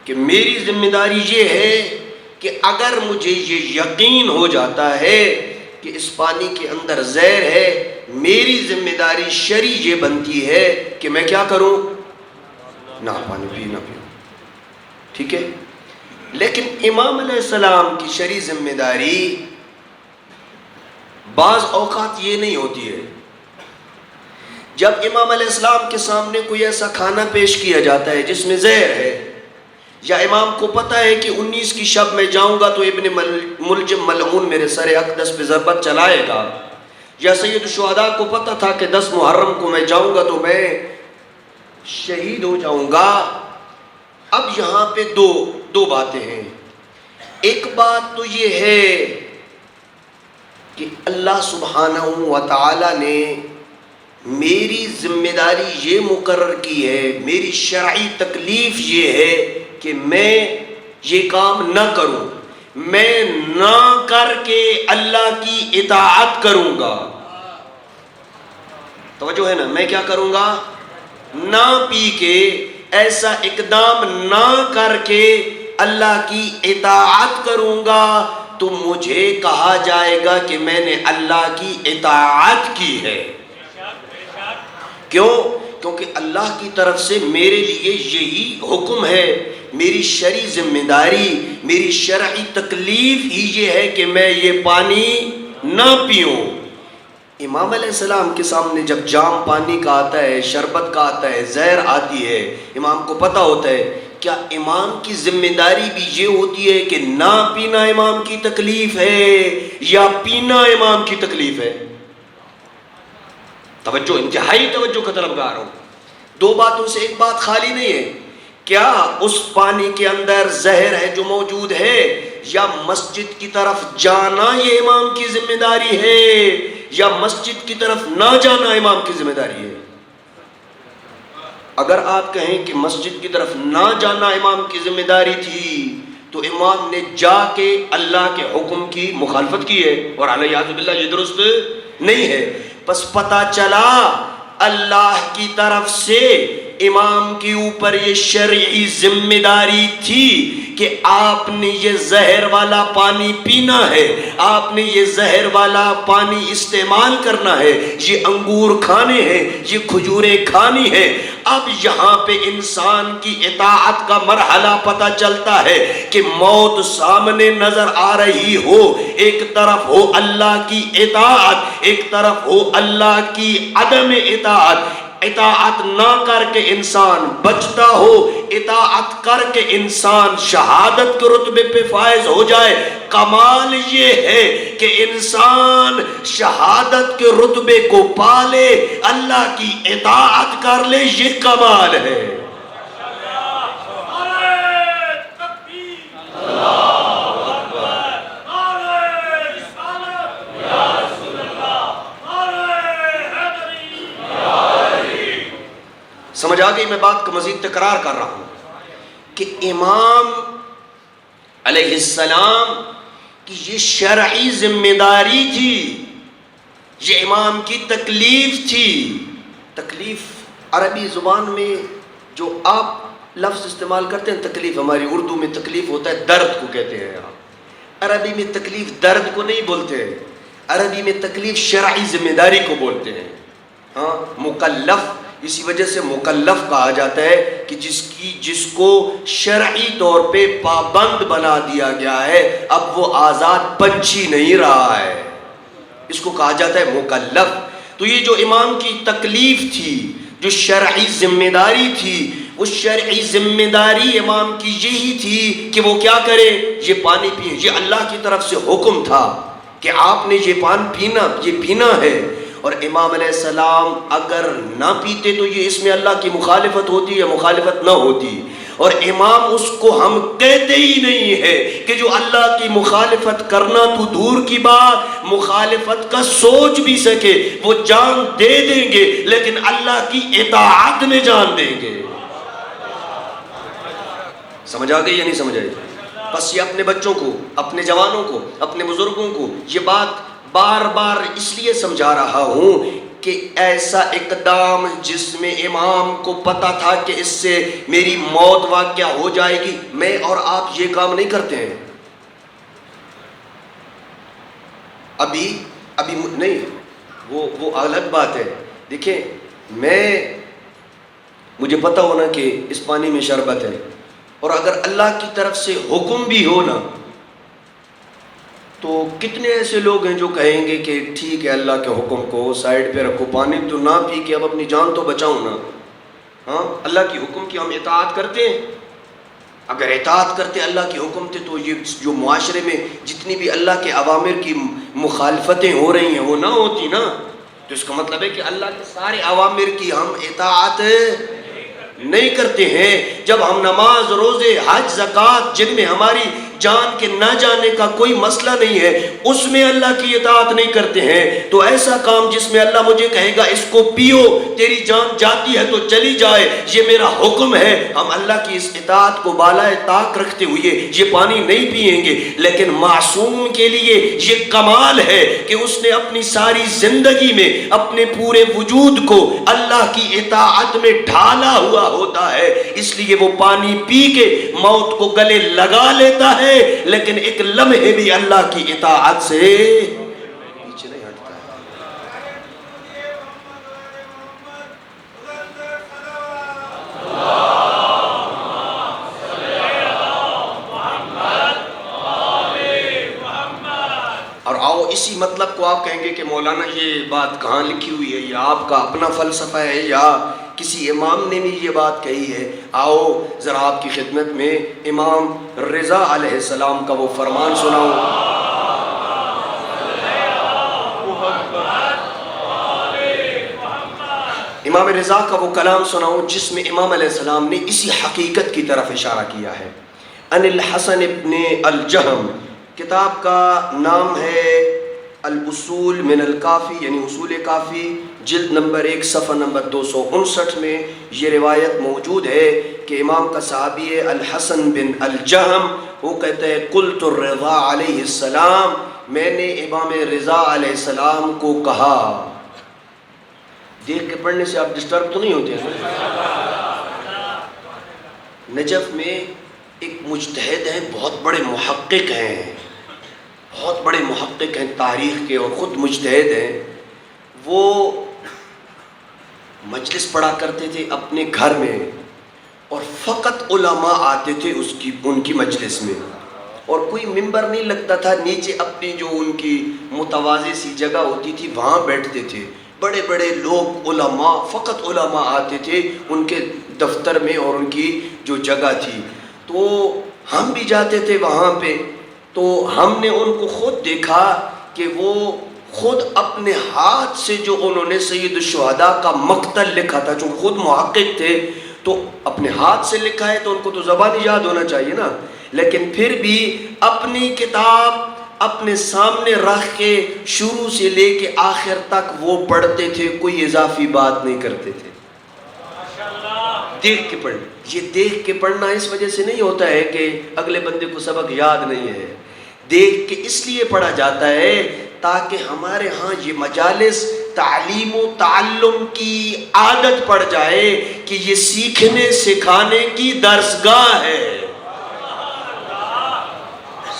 کہ میری ذمہ داری یہ ہے کہ اگر مجھے یہ یقین ہو جاتا ہے کہ اس پانی کے اندر زہر ہے، میری ذمہ داری شرعی یہ بنتی ہے کہ میں کیا کروں؟ نہ پانی نہ پیوں، ٹھیک ہے؟ لیکن امام علیہ السلام کی شرعی ذمہ داری بعض اوقات یہ نہیں ہوتی ہے۔ جب امام علیہ السلام کے سامنے کوئی ایسا کھانا پیش کیا جاتا ہے جس میں زہر ہے، یا امام کو پتہ ہے کہ 19 کی شب میں جاؤں گا تو ابن ملجم ملعون میرے سر اقدس پہ ضربت چلائے گا، یا سید الشہداء کو پتہ تھا کہ 10 محرم کو میں جاؤں گا تو میں شہید ہو جاؤں گا۔ اب یہاں پہ دو باتیں ہیں۔ ایک بات تو یہ ہے کہ اللہ سبحانہ و تعالی نے میری ذمہ داری یہ مقرر کی ہے، میری شرعی تکلیف یہ ہے کہ میں یہ کام نہ کروں، میں نہ کر کے اللہ کی اطاعت کروں گا۔ توجہ ہے نا؟ میں کیا کروں گا؟ نہ پی کے ایسا اقدام نہ کر کے اللہ کی اطاعت کروں گا تو مجھے کہا جائے گا کہ میں نے اللہ کی اطاعت کی ہے۔ کیوں؟ کیونکہ اللہ کی طرف سے میرے لیے یہی حکم ہے، میری شرعی ذمہ داری، میری شرعی تکلیف ہی یہ ہے کہ میں یہ پانی نہ پیوں۔ امام علیہ السلام کے سامنے جب جام پانی کا آتا ہے، شربت کا آتا ہے، زہر آتی ہے، امام کو پتہ ہوتا ہے، کیا امام کی ذمہ داری بھی یہ ہوتی ہے کہ نہ پینا امام کی تکلیف ہے یا پینا امام کی تکلیف ہے؟ توجہ، انتہائی توجہ کا طلبگار ہوں۔ دو باتوں سے ایک بات خالی نہیں ہے، کیا اس پانی کے اندر زہر ہے جو موجود ہے، یا مسجد کی طرف جانا یہ امام کی ذمہ داری ہے، یا مسجد کی طرف نہ جانا امام کی ذمہ داری ہے؟ اگر آپ کہیں کہ مسجد کی طرف نہ جانا امام کی ذمہ داری تھی تو امام نے جا کے اللہ کے حکم کی مخالفت کی ہے، اور علیہ باللہ یہ درست نہیں ہے۔ پس پتہ چلا اللہ کی طرف سے امام کے اوپر یہ شرعی ذمہ داری تھی کہ آپ نے یہ زہر والا پانی پینا ہے، آپ نے یہ زہر والا پانی استعمال کرنا ہے، یہ انگور کھانے ہیں، یہ کھجوریں کھانی ہیں۔ اب یہاں پہ انسان کی اطاعت کا مرحلہ پتہ چلتا ہے کہ موت سامنے نظر آ رہی ہو، ایک طرف ہو اللہ کی اطاعت، ایک طرف ہو اللہ کی عدم اطاعت۔ اطاعت نہ کر کے انسان بچتا ہو، اطاعت کر کے انسان شہادت کے رتبے پہ فائز ہو جائے۔ کمال یہ ہے کہ انسان شہادت کے رتبے کو پالے، اللہ کی اطاعت کر لے، یہ کمال ہے۔ سمجھ آ گئی؟ میں بات کو مزید تکرار کر رہا ہوں کہ امام علیہ السلام کی یہ شرعی ذمہ داری تھی، یہ امام کی تکلیف تھی۔ تکلیف عربی زبان میں جو آپ لفظ استعمال کرتے ہیں تکلیف، ہماری اردو میں تکلیف ہوتا ہے درد کو کہتے ہیں، عربی میں تکلیف درد کو نہیں بولتے ہیں، عربی میں تکلیف شرعی ذمہ داری کو بولتے ہیں۔ ہاں، مکلف، اسی وجہ سے مکلف کہا جاتا ہے کہ جس کو شرعی طور پہ پابند بنا دیا گیا ہے، اب وہ آزاد پنچھی نہیں رہا ہے، اس کو کہا جاتا ہے مکلف۔ تو یہ جو امام کی تکلیف تھی، جو شرعی ذمہ داری تھی، اس شرعی ذمہ داری امام کی یہی تھی کہ وہ کیا کرے، یہ پانی پیے۔ یہ اللہ کی طرف سے حکم تھا کہ آپ نے یہ پانی پینا ہے، اور امام علیہ السلام اگر نہ پیتے تو یہ اس میں اللہ کی مخالفت ہوتی یا مخالفت نہ ہوتی، اور امام اس کو ہم کہتے ہی نہیں ہے کہ جو اللہ کی مخالفت کرنا تو دور کی بات، مخالفت کا سوچ بھی سکے وہ جان دے دیں گے، لیکن اللہ کی اطاعت میں جان دیں گے۔ سمجھ آ گئی یا نہیں سمجھ آئی؟ بس یہ اپنے بچوں کو، اپنے جوانوں کو، اپنے بزرگوں کو یہ بات بار بار اس لیے سمجھا رہا ہوں کہ ایسا اقدام جس میں امام کو پتا تھا کہ اس سے میری موت واقع ہو جائے گی، میں اور آپ یہ کام نہیں کرتے ہیں۔ ابھی نہیں، وہ الگ بات ہے۔ دیکھیں، مجھے پتا ہونا کہ اس پانی میں شربت ہے، اور اگر اللہ کی طرف سے حکم بھی ہو نا، تو کتنے ایسے لوگ ہیں جو کہیں گے کہ ٹھیک ہے اللہ کے حکم کو سائیڈ پہ رکھو، پانی تو نہ پی کے اب اپنی جان تو بچاؤں نا۔ ہاں، اللہ کی حکم کی ہم اطاعت کرتے ہیں۔ اگر اطاعت کرتے اللہ کے حکم تھے تو یہ جو معاشرے میں جتنی بھی اللہ کے اوامر کی مخالفتیں ہو رہی ہیں وہ نہ ہوتی نا۔ تو اس کا مطلب ہے کہ اللہ کے سارے اوامر کی ہم اطاعت نہیں کرتے ہیں۔ جب ہم نماز، روزے، حج، زکوٰۃ، جن میں ہماری جان کے نہ جانے کا کوئی مسئلہ نہیں ہے، اس میں اللہ کی اطاعت نہیں کرتے ہیں، تو ایسا کام جس میں اللہ مجھے کہے گا اس کو پیو، تیری جان جاتی ہے تو چلی جائے، یہ میرا حکم ہے، ہم اللہ کی اس اطاعت کو بالائے طاق رکھتے ہوئے یہ پانی نہیں پیئیں گے۔ لیکن معصوم کے لیے یہ کمال ہے کہ اس نے اپنی ساری زندگی میں اپنے پورے وجود کو اللہ کی اطاعت میں ڈھالا ہوا ہوتا ہے، اس لیے وہ پانی پی کے موت کو گلے لگا لیتا ہے، لیکن ایک لمحے بھی اللہ کی اطاعت سے پیچھے نہیں ہٹتا ہے۔ اور آؤ اسی مطلب کو آپ کہیں گے کہ مولانا یہ بات کہاں لکھی ہوئی ہے، یا آپ کا اپنا فلسفہ ہے یا کسی امام نے بھی یہ بات کہی ہے۔ آؤ ذرا آپ کی خدمت میں امام رضا علیہ السلام کا وہ فرمان سناؤں۔ امام رضا کا وہ کلام سناؤں جس میں امام علیہ السلام نے اسی حقیقت کی طرف اشارہ کیا ہے۔ ان الحسن ابن الجہم، کتاب کا نام ہے الاصول من الکافی یعنی اصول کافی جلد نمبر 1 صفحہ نمبر 259 میں یہ روایت موجود ہے کہ امام کا صحابی ہے الحسن بن الجہم، وہ کہتے ہیں قلت الرضا علیہ السلام، میں نے امام رضا علیہ السلام کو کہا. دیکھ کے پڑھنے سے آپ ڈسٹرب تو نہیں ہوتے ہیں؟ نجف میں ایک مجتہد ہیں، بہت بڑے محقق ہیں، بہت بڑے محقق ہیں تاریخ کے اور خود مجتہد ہیں. وہ مجلس پڑھا کرتے تھے اپنے گھر میں اور فقط علماء آتے تھے ان کی مجلس میں، اور کوئی ممبر نہیں لگتا تھا، نیچے اپنی جو ان کی متواضع سی جگہ ہوتی تھی وہاں بیٹھتے تھے. بڑے بڑے لوگ علماء، فقط علماء آتے تھے ان کے دفتر میں اور ان کی جو جگہ تھی. تو ہم بھی جاتے تھے وہاں پہ، تو ہم نے ان کو خود دیکھا کہ وہ خود اپنے ہاتھ سے جو انہوں نے سید الشہداء کا مقتل لکھا تھا، جو خود محقق تھے تو اپنے ہاتھ سے لکھا ہے تو ان کو تو زبانی یاد ہونا چاہیے نا، لیکن پھر بھی اپنی کتاب اپنے سامنے رکھ کے شروع سے لے کے آخر تک وہ پڑھتے تھے، کوئی اضافی بات نہیں کرتے تھے. دیکھ کے پڑھنا، یہ دیکھ کے پڑھنا اس وجہ سے نہیں ہوتا ہے کہ اگلے بندے کو سبق یاد نہیں ہے، دیکھ کے اس لیے پڑھا جاتا ہے تاکہ ہمارے ہاں یہ مجالس تعلیم و تعلم کی عادت پڑ جائے کہ یہ سیکھنے سکھانے کی درسگاہ ہے،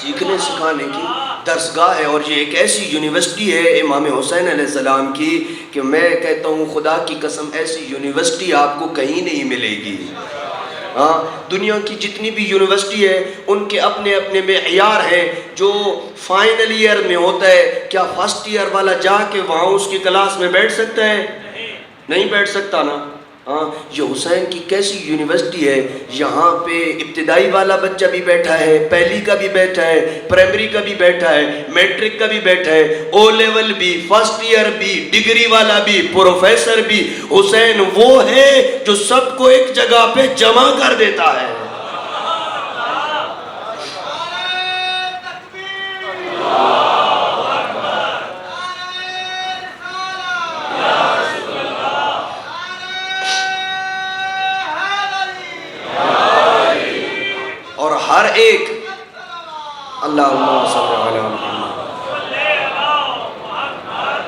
سیکھنے سکھانے کی درسگاہ ہے. اور یہ ایک ایسی یونیورسٹی ہے امام حسین علیہ السلام کی کہ میں کہتا ہوں خدا کی قسم ایسی یونیورسٹی آپ کو کہیں نہیں ملے گی. ہاں، دنیا کی جتنی بھی یونیورسٹی ہے ان کے اپنے اپنے معیار ہیں. جو فائنل ایئر میں ہوتا ہے، کیا فرسٹ ایئر والا جا کے وہاں اس کی کلاس میں بیٹھ سکتا ہے؟ نہیں بیٹھ سکتا نا. ہاں، یہ حسین کی کیسی یونیورسٹی ہے، یہاں پہ ابتدائی والا بچہ بھی بیٹھا ہے، پہلی کا بھی بیٹھا ہے، پرائمری کا بھی بیٹھا ہے، میٹرک کا بھی بیٹھا ہے، او لیول بھی، فرسٹ ایئر بھی، ڈگری والا بھی، پروفیسر بھی. حسین وہ ہے جو سب کو ایک جگہ پہ جمع کر دیتا ہے. ہر ایک اللہم صلی علی محمد،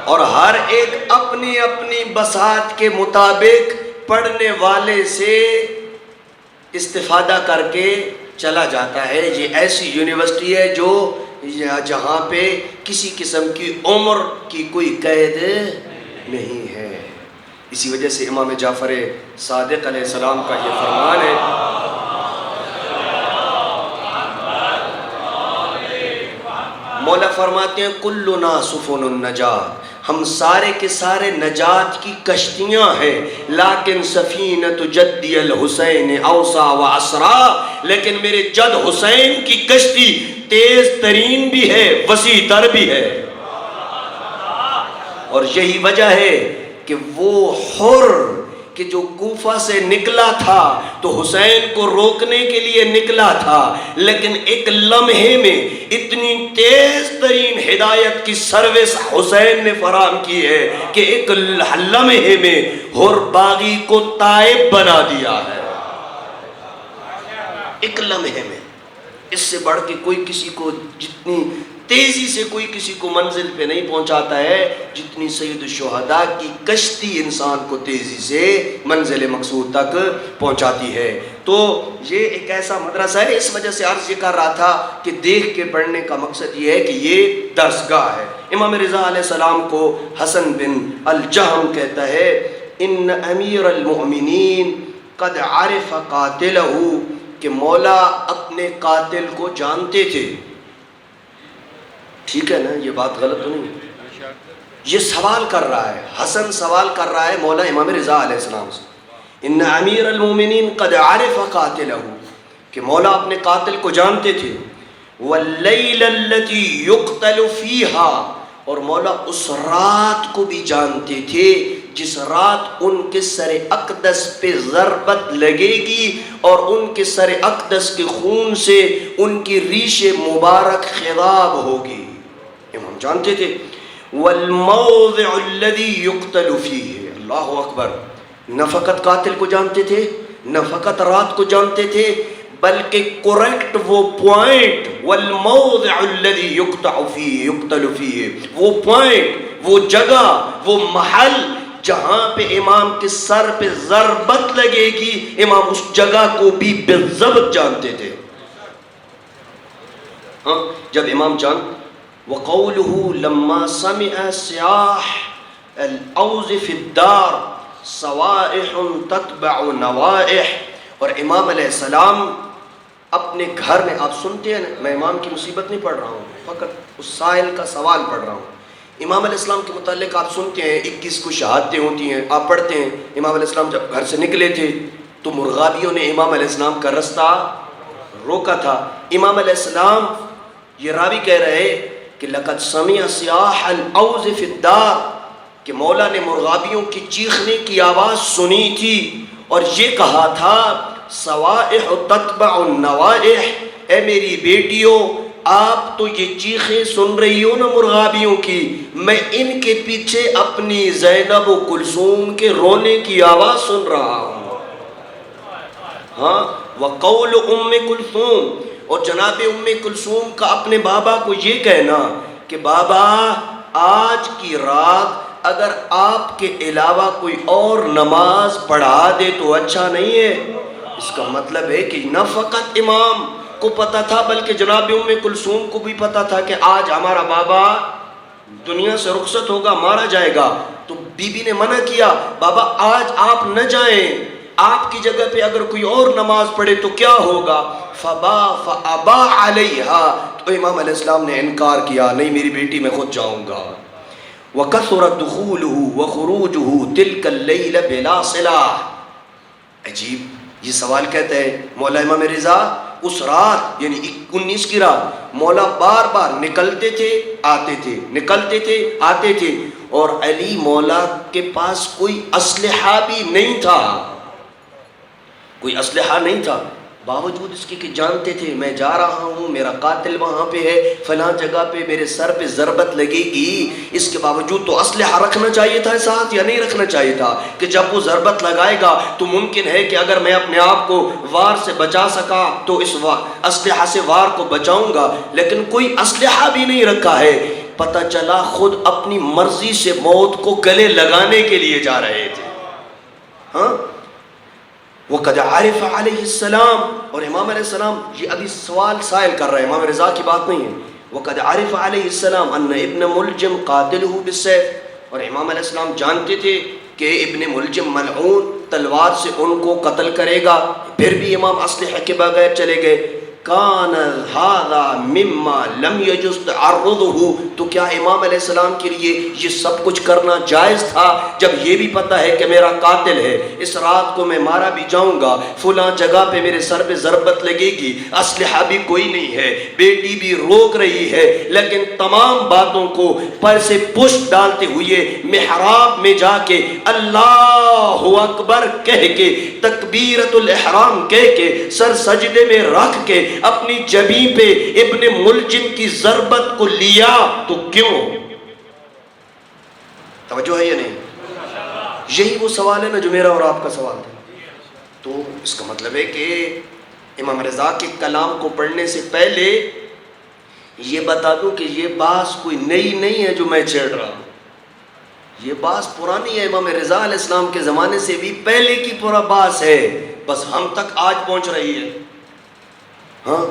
اور ہر ایک اپنی اپنی بساط کے مطابق پڑھنے والے سے استفادہ کر کے چلا جاتا ہے. یہ ایسی یونیورسٹی ہے جو جہاں پہ کسی قسم کی عمر کی کوئی قید نہیں ہے. اسی وجہ سے امام جعفر صادق علیہ السلام کا یہ فرمان ہے، مولا فرماتے ہیں کلنا سفن النجات، ہم سارے کے سارے نجات کی کشتیاں ہیں، لیکن سفینۃ جدی الحسین اوسع و اسرع، لیکن میرے جد حسین کی کشتی تیز ترین بھی ہے، وسیع تر بھی ہے. اور یہی وجہ ہے کہ وہ حر کہ جو کوفہ سے نکلا تھا تو حسین کو روکنے کے لیے نکلا تھا، لیکن ایک لمحے میں اتنی تیز ترین ہدایت کی سروس حسین نے فراہم کی ہے کہ ایک لمحے میں حر باغی کو تائب بنا دیا ہے. ایک لمحے میں. اس سے بڑھ کے کوئی کسی کو جتنی تیزی سے کوئی کسی کو منزل پہ نہیں پہنچاتا ہے جتنی سید الشہداء کی کشتی انسان کو تیزی سے منزل مقصود تک پہنچاتی ہے. تو یہ ایک ایسا مدرسہ ہے. اس وجہ سے عرض یہ کر رہا تھا کہ دیکھ کے پڑھنے کا مقصد یہ ہے کہ یہ درسگاہ ہے. امام رضا علیہ السلام کو حسن بن الجہم کہتا ہے ان امیر المؤمنین قد عرف قاتلہ، کہ مولا اپنے قاتل کو جانتے تھے. ٹھیک ہے نا، یہ بات غلط تو نہیں؟ یہ سوال کر رہا ہے، حسن سوال کر رہا ہے مولا امام رضا علیہ السلام سے، ان امیر المومنین قد عرف قاتلہ، کہ مولا اپنے قاتل کو جانتے تھے. واللیل التی یقتل فیہا، اور مولا اس رات کو بھی جانتے تھے جس رات ان کے سر اقدس پہ ضربت لگے گی اور ان کے سر اقدس کے خون سے ان کی ریش مبارک خضاب ہوگی. امام جانتے تھے. والموضع الذي يقتل فيه. اللہ اکبر. نہ فقط قاتل کو جانتے تھے، نہ فقط رات کو جانتے تھے، بلکہ کریکٹ وہ پوائنٹ، والموضع الذي يقتل فيه، وہ پوائنٹ، وہ جگہ، وہ محل جہاں پہ امام کے سر پہ ضربت لگے گی، امام اس جگہ کو بھی بالضبط جانتے تھے. ہاں جب امام جان وقوله لما سمع صياح الاوز في الدار صوائح تتبع نوائح. اور امام علیہ السلام اپنے گھر میں، آپ سنتے ہیں نا، میں امام کی مصیبت نہیں پڑھ رہا ہوں، فقط اس سائل کا سوال پڑھ رہا ہوں. امام علیہ السلام کے متعلق آپ سنتے ہیں 21 کو شہادتیں ہوتی ہیں، آپ پڑھتے ہیں امام علیہ السلام جب گھر سے نکلے تھے تو مرغابیوں نے امام علیہ السلام کا رستہ روکا تھا. امام علیہ السلام، یہ راوی کہہ رہے کہ لقد سمع صیاح الاوز فی الدار، کہ مولا نے مرغابیوں کی چیخنے کی آواز سنی تھی اور یہ کہا تھا صوائح تتبع النوائح، اے میری بیٹیوں آپ تو یہ چیخیں سن رہی ہو نا مرغابیوں کی، میں ان کے پیچھے اپنی زینب و کلثوم کے رونے کی آواز سن رہا ہوں. ہاں وقول ام کلثوم، اور جناب ام کلثوم کا اپنے بابا کو یہ کہنا کہ بابا آج کی رات اگر آپ کے علاوہ کوئی اور نماز پڑھا دے تو اچھا نہیں ہے. اس کا مطلب ہے کہ نہ فقط امام کو پتا تھا بلکہ جناب ام کلثوم کو بھی پتا تھا کہ آج ہمارا بابا دنیا سے رخصت ہوگا، مارا جائے گا. تو بی بی نے منع کیا، بابا آج آپ نہ جائیں، آپ کی جگہ پہ اگر کوئی اور نماز پڑھے تو کیا ہوگا. فابا علیہا، تو امام علیہ السلام نے انکار کیا، نہیں میری بیٹی میں خود جاؤں گا. وَكَثُرَ دُخُولُهُ وَخُرُوجُهُ تِلْكَ اللَّيْلَ بِلَا صِلَاحٍ. عجیب، یہ سوال کہتا ہے مولا امام رضا اس رات یعنی 19 کی رات مولا بار بار نکلتے تھے آتے تھے، نکلتے تھے آتے تھے، اور علی مولا کے پاس کوئی اسلحہ بھی نہیں تھا، کوئی اسلحہ نہیں تھا، باوجود اس کے کہ جانتے تھے میں جا رہا ہوں، میرا قاتل وہاں پہ ہے، فلاں جگہ پہ میرے سر پہ ضربت لگے گی، اس کے باوجود تو اسلحہ رکھنا چاہیے تھا ساتھ یا نہیں رکھنا چاہیے تھا کہ جب وہ ضربت لگائے گا تو ممکن ہے کہ اگر میں اپنے آپ کو وار سے بچا سکا تو اس اسلحہ سے وار کو بچاؤں گا، لیکن کوئی اسلحہ بھی نہیں رکھا ہے. پتہ چلا خود اپنی مرضی سے موت کو گلے لگانے کے لیے جا رہے تھے. ہاں وَقَدْ عَرِفَ عَلَيْهِ السَّلَامُ، اور امام علیہ السلام یہ ابھی سوال سائل کر رہے ہیں، امام رضا کی بات نہیں ہے. وَقَدْ عَرِفَ عَلَيْهِ السَّلَامُ أَنَّ ابْنَ مُلْجِمْ قَاتِلُهُ بِالسَّيْفِ، اور امام علیہ السلام جانتے تھے کہ ابن ملجم ملعون تلوار سے ان کو قتل کرے گا. پھر بھی امام اسلحہ کے بغیر چلے گئے. کان ھذا مما لم یجز تعرضه، تو کیا امام علیہ السلام کے لیے یہ سب کچھ کرنا جائز تھا جب یہ بھی پتہ ہے کہ میرا قاتل ہے، اس رات کو میں مارا بھی جاؤں گا، فلاں جگہ پہ میرے سر پہ ضربت لگے گی، اسلحہ بھی کوئی نہیں ہے، بیٹی بھی روک رہی ہے، لیکن تمام باتوں کو پر سے پشت ڈالتے ہوئے محراب میں جا کے اللہ اکبر کہہ کے تکبیرۃ الاحرام کہہ کے سر سجدے میں رکھ کے اپنی جبین پہ ابن ملجم کی ضربت کو لیا. تو کیوں؟ توجہ ہے یا نہیں؟ یہی وہ سوال ہے نا جو میرا اور آپ کا سوال تھا. تو اس کا مطلب ہے کہ امام رضا کے کلام کو پڑھنے سے پہلے یہ بتا دوں کہ یہ بات کوئی نئی نہیں ہے جو میں چھیڑ رہا ہوں، یہ بات پرانی ہے، امام رضا علیہ السلام کے زمانے سے بھی پہلے کی پورا بات ہے، بس ہم تک آج پہنچ رہی ہے. ہاں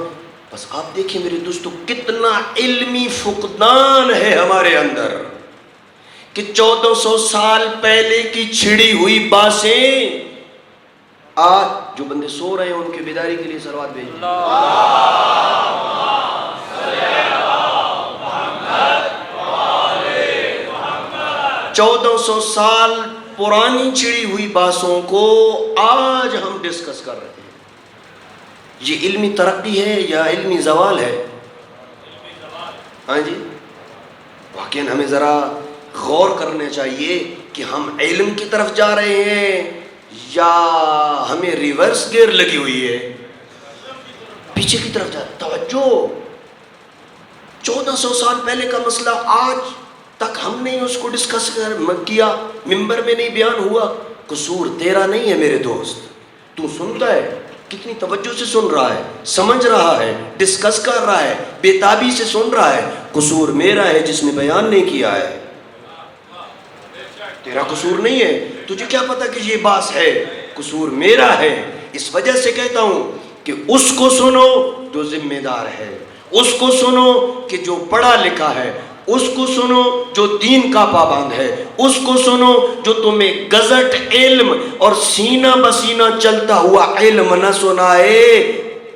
بس آپ دیکھیں میرے دوستو کتنا علمی فقدان ہے ہمارے اندر کہ 1400 سال پہلے کی چھڑی ہوئی باتیں آج جو بندے سو رہے ہیں ان کی بیداری کے لیے صلوات بھیجیں. 1400 سال پرانی چھڑی ہوئی باتوں کو آج ہم ڈسکس کر رہے ہیں. یہ علمی ترقی ہے یا علمی زوال ہے؟ ہاں جی، واقعاً ہمیں ذرا غور کرنا چاہیے کہ ہم علم کی طرف جا رہے ہیں یا ہمیں ریورس گیئر لگی ہوئی ہے، پیچھے کی طرف جا. توجہ، 1400 سال پہلے کا مسئلہ آج تک ہم نے اس کو ڈسکس کیا، ممبر میں نہیں بیان ہوا. قصور تیرا نہیں ہے میرے دوست، تو سنتا ہے، کتنی توجہ سے سن رہا ہے، سمجھ رہا ہے، ڈسکس کر رہا ہے، بے تابی سے سن رہا ہے. قصور میرا ہے جس نے بیان نہیں کیا ہے، تیرا قصور نہیں ہے. تجھے کیا پتا کہ یہ بات ہے؟ قصور میرا ہے. اس وجہ سے کہتا ہوں کہ اس کو سنو جو ذمہ دار ہے، اس کو سنو کہ جو پڑھا لکھا ہے، اس کو سنو جو دین کا پابند ہے، اس کو سنو جو تمہیں گزٹ علم اور سینہ بسینہ چلتا ہوا علم نہ سنائے.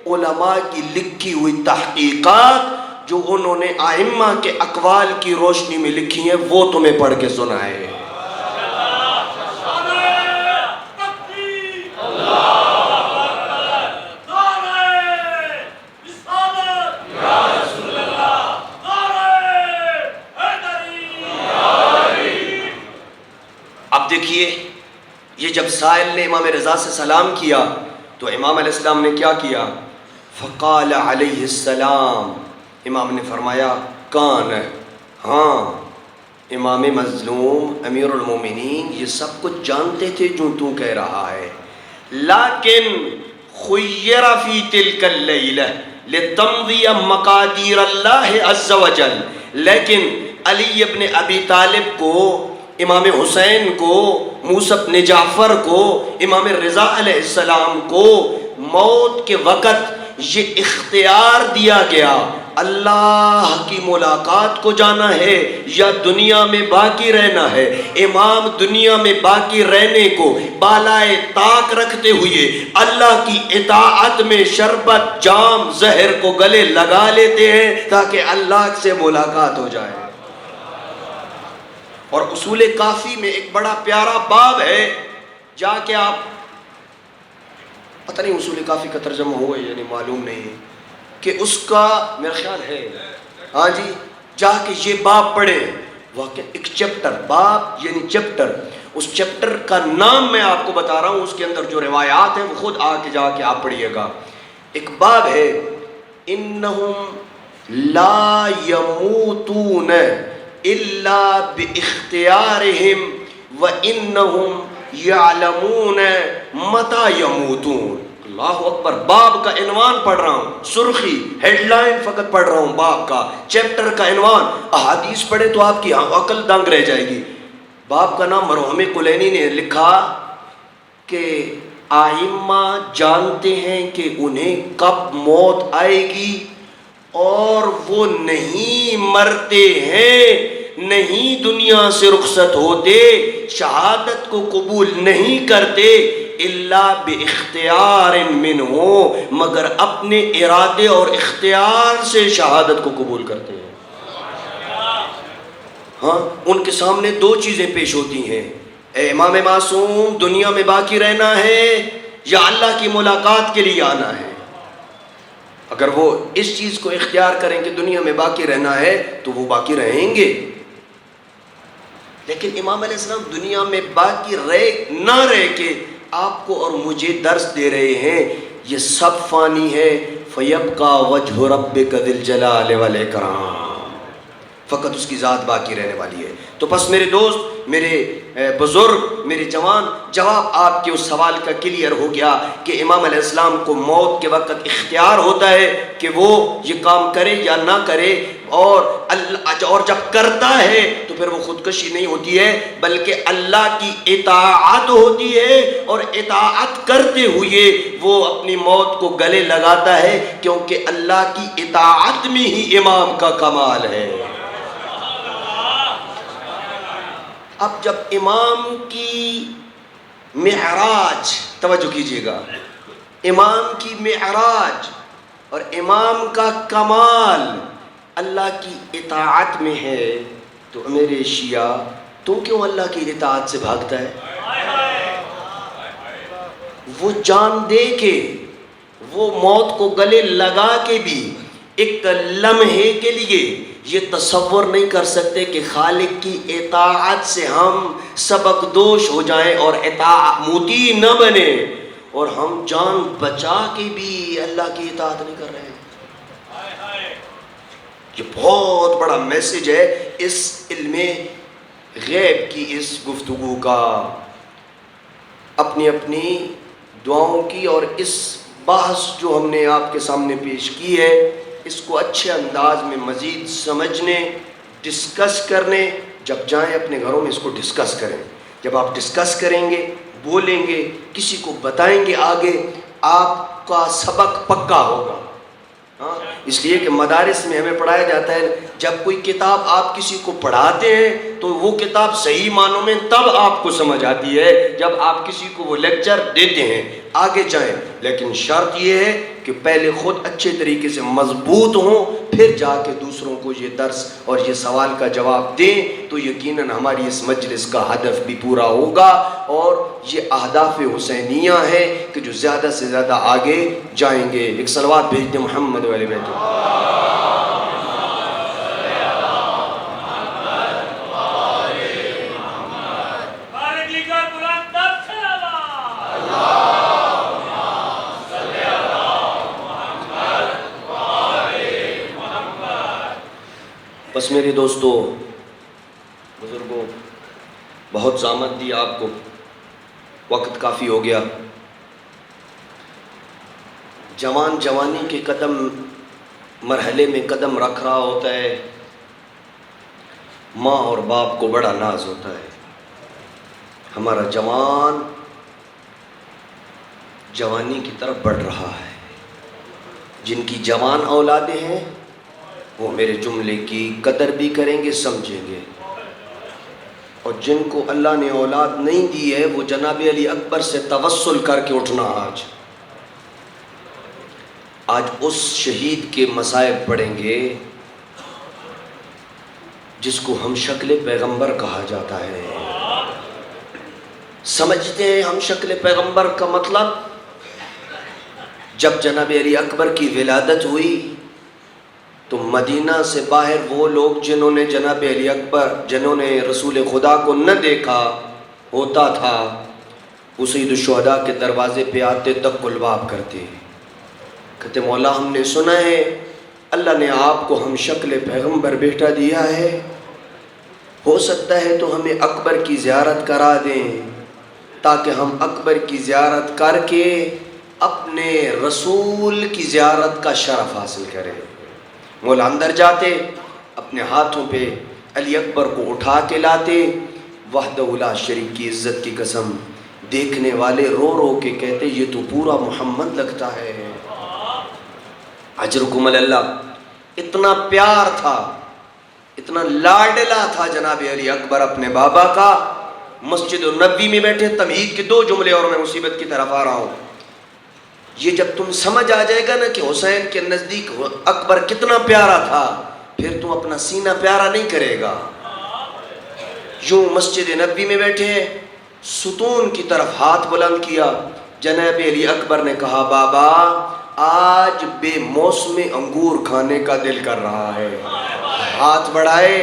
علماء کی لکھی ہوئی تحقیقات جو انہوں نے ائمہ کے اقوال کی روشنی میں لکھی ہیں وہ تمہیں پڑھ کے سنائے. اب دیکھیے، یہ جب سائل نے امام رضا سے سلام کیا تو امام علیہ السلام نے کیا کیا؟ فقال علیہ السلام، امام نے فرمایا کان، ہاں امام مظلوم امیر المومنین یہ سب کچھ جانتے تھے جو تو کہہ رہا ہے، لیکن خیر فی تلک اللیلہ لتمضی مقادیر اللہ عز وجل، لیکن علی ابن ابی طالب کو، امام حسین کو، موسیٰ بن جعفر کو، امام رضا علیہ السلام کو موت کے وقت یہ اختیار دیا گیا، اللہ کی ملاقات کو جانا ہے یا دنیا میں باقی رہنا ہے. امام دنیا میں باقی رہنے کو بالائے طاق رکھتے ہوئے اللہ کی اطاعت میں شربت جام زہر کو گلے لگا لیتے ہیں تاکہ اللہ سے ملاقات ہو جائے. اور اصول کافی میں ایک بڑا پیارا باب ہے، جا کے آپ، پتہ نہیں اصول کافی کا ترجمہ ہوا ہے یعنی معلوم نہیں ہے کہ اس کا میرا خیال ہے، ہاں جی، جا کے یہ باب پڑھے. واقعی ایک چیپٹر، باب یعنی چیپٹر، اس چیپٹر کا نام میں آپ کو بتا رہا ہوں، اس کے اندر جو روایات ہیں وہ خود آ کے جا کے آپ پڑھیے گا. ایک باب ہے انہم لا یموتون الا باختیارہم وانہم یعلمون متی یموتون. اللہ اکبر. باب کا عنوان پڑھ رہا ہوں، سرخی ہیڈ لائن فقط پڑھ رہا ہوں باب کا، چیپٹر کا عنوان. احادیث پڑھے تو آپ کی عقل دنگ رہ جائے گی. باب کا نام مرحوم کلینی نے لکھا کہ ائمہ جانتے ہیں کہ انہیں کب موت آئے گی اور وہ نہیں مرتے ہیں، نہیں دنیا سے رخصت ہوتے، شہادت کو قبول نہیں کرتے الا باختیار منہ، مگر اپنے ارادے اور اختیار سے شہادت کو قبول کرتے ہیں. ہاں، ان کے سامنے دو چیزیں پیش ہوتی ہیں، اے امام معصوم دنیا میں باقی رہنا ہے یا اللہ کی ملاقات کے لیے آنا ہے. اگر وہ اس چیز کو اختیار کریں کہ دنیا میں باقی رہنا ہے تو وہ باقی رہیں گے. لیکن امام علیہ السلام دنیا میں باقی نہ رہ کے آپ کو اور مجھے درس دے رہے ہیں یہ سب فانی ہے. فَيَبْقَى وَجْهُ رَبِّكَ ذِي الْجَلَالِ وَالْإِكْرَامِ، فقط اس کی ذات باقی رہنے والی ہے. تو پس میرے دوست، میرے بزرگ، میرے جوان، جواب آپ کے اس سوال کا کلیئر ہو گیا کہ امام علیہ السلام کو موت کے وقت اختیار ہوتا ہے کہ وہ یہ کام کرے یا نہ کرے، اور جب کرتا ہے تو پھر وہ خودکشی نہیں ہوتی ہے بلکہ اللہ کی اطاعت ہوتی ہے، اور اطاعت کرتے ہوئے وہ اپنی موت کو گلے لگاتا ہے کیونکہ اللہ کی اطاعت میں ہی امام کا کمال ہے. اب جب امام کی معراج، توجہ کیجئے گا، امام کی معراج اور امام کا کمال اللہ کی اطاعت میں ہے تو میرے شیعہ تو کیوں اللہ کی اطاعت سے بھاگتا ہے؟ وہ جان دے کے، وہ موت کو گلے لگا کے بھی ایک لمحے کے لیے یہ تصور نہیں کر سکتے کہ خالق کی اطاعت سے ہم سبق دوش ہو جائیں اور مطیع نہ بنے، اور ہم جان بچا کے بھی اللہ کی اطاعت نہیں کر رہے ہیں. یہ بہت بڑا میسج ہے اس علم غیب کی اس گفتگو کا، اپنی اپنی دعاؤں کی، اور اس بحث جو ہم نے آپ کے سامنے پیش کی ہے اس کو اچھے انداز میں مزید سمجھنے، ڈسکس کرنے، جب جائیں اپنے گھروں میں اس کو ڈسکس کریں. جب آپ ڈسکس کریں گے، بولیں گے، کسی کو بتائیں گے آگے، آپ کا سبق پکا ہوگا. ہاں، اس لیے کہ مدارس میں ہمیں پڑھایا جاتا ہے جب کوئی کتاب آپ کسی کو پڑھاتے ہیں تو وہ کتاب صحیح معنوں میں تب آپ کو سمجھ آتی ہے جب آپ کسی کو وہ لیکچر دیتے ہیں. آگے جائیں، لیکن شرط یہ ہے کہ پہلے خود اچھے طریقے سے مضبوط ہوں، پھر جا کے دوسروں کو یہ درس اور یہ سوال کا جواب دیں، تو یقیناً ہماری اس مجلس کا ہدف بھی پورا ہوگا. اور یہ اہداف حسینیہ ہے کہ جو زیادہ سے زیادہ آگے جائیں گے. ایک صلوات بھیج دیں محمد علیہ بیت. بس میرے دوستو، بزرگوں، بہت زحمت دی آپ کو، وقت کافی ہو گیا. جوان جوانی کے قدم مرحلے میں قدم رکھ رہا ہوتا ہے، ماں اور باپ کو بڑا ناز ہوتا ہے. ہمارا جوان جوانی کی طرف بڑھ رہا ہے. جن کی جوان اولادیں ہیں وہ میرے جملے کی قدر بھی کریں گے، سمجھیں گے. اور جن کو اللہ نے اولاد نہیں دی ہے وہ جناب علی اکبر سے توسل کر کے اٹھنا. آج اس شہید کے مصائب پڑھیں گے جس کو ہم شکل پیغمبر کہا جاتا ہے. سمجھتے ہیں ہم شکل پیغمبر کا مطلب؟ جب جناب علی اکبر کی ولادت ہوئی تو مدینہ سے باہر وہ لوگ جنہوں نے جناب علی اکبر، جنہوں نے رسول خدا کو نہ دیکھا ہوتا تھا، وہ سید الشہداء کے دروازے پہ آتے تک الباب کرتے، کہتے مولا ہم نے سنا ہے اللہ نے آپ کو ہم شکل پیغمبر بیٹا دیا ہے، ہو سکتا ہے تو ہمیں اکبر کی زیارت کرا دیں تاکہ ہم اکبر کی زیارت کر کے اپنے رسول کی زیارت کا شرف حاصل کریں. مولا اندر جاتے، اپنے ہاتھوں پہ علی اکبر کو اٹھا کے لاتے. وحدہ لا شریک کی عزت کی قسم، دیکھنے والے رو رو کے کہتے یہ تو پورا محمد لگتا ہے. اجرکم اللہ. اتنا پیار تھا، اتنا لاڈلا تھا جناب علی اکبر اپنے بابا کا. مسجد النبی میں بیٹھے، تمہید کے 2 جملے اور میں مصیبت کی طرف آ رہا ہوں. یہ جب تم سمجھ آ جائے گا نا کہ حسین کے نزدیک اکبر کتنا پیارا تھا، پھر تم اپنا سینہ پیارا نہیں کرے گا. یوں مسجد نبی میں بیٹھے، ستون کی طرف ہاتھ بلند کیا. جناب علی اکبر نے کہا بابا آج بے موسم انگور کھانے کا دل کر رہا ہے. ہاتھ بڑھائے،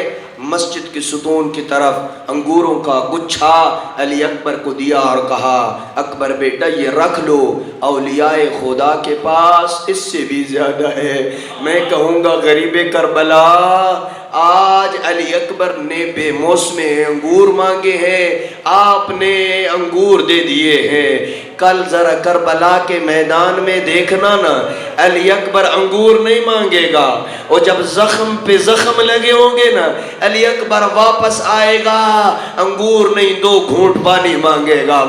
مسجد کے ستون کی طرف انگوروں کا گچھا علی اکبر کو دیا اور کہا اکبر بیٹا یہ رکھ لو، اولیاء خدا کے پاس اس سے بھی زیادہ ہے. میں کہوں گا غریب کربلا، آج علی اکبر نے بے موسم انگور مانگے ہیں، آپ نے انگور دے دیے ہیں. کل ذرا کربلا کے میدان میں دیکھنا نا، علی اکبر انگور نہیں مانگے گا، اور جب زخم پہ زخم لگے ہوں گے نا علی اکبر واپس آئے گا، انگور نہیں 2 گھونٹ پانی مانگے گا.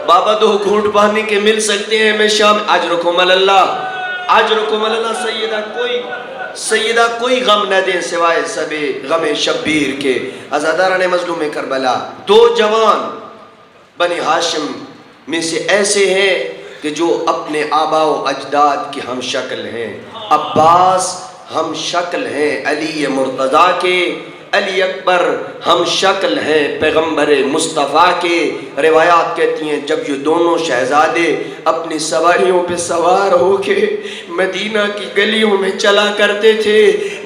بابا 2 گھونٹ پانی کے مل سکتے ہیں میں شام. اجرکم اللہ، اجرکم اللہ. سیدہ کوئی غم نہ دیں سوائے سب غم شبیر کے. عزاداران مظلوم کربلا 2 جوان بنی ہاشم میں سے ایسے ہیں کہ جو اپنے آباء و اجداد کے ہم شکل ہیں. عباس ہم شکل ہیں علی مرتضیٰ کے، علی اکبر ہم شکل ہیں پیغمبر مصطفیٰ کے. روایات کہتی ہیں جب یہ دونوں شہزادے اپنی سواریوں پہ سوار ہو کے مدینہ کی گلیوں میں چلا کرتے تھے،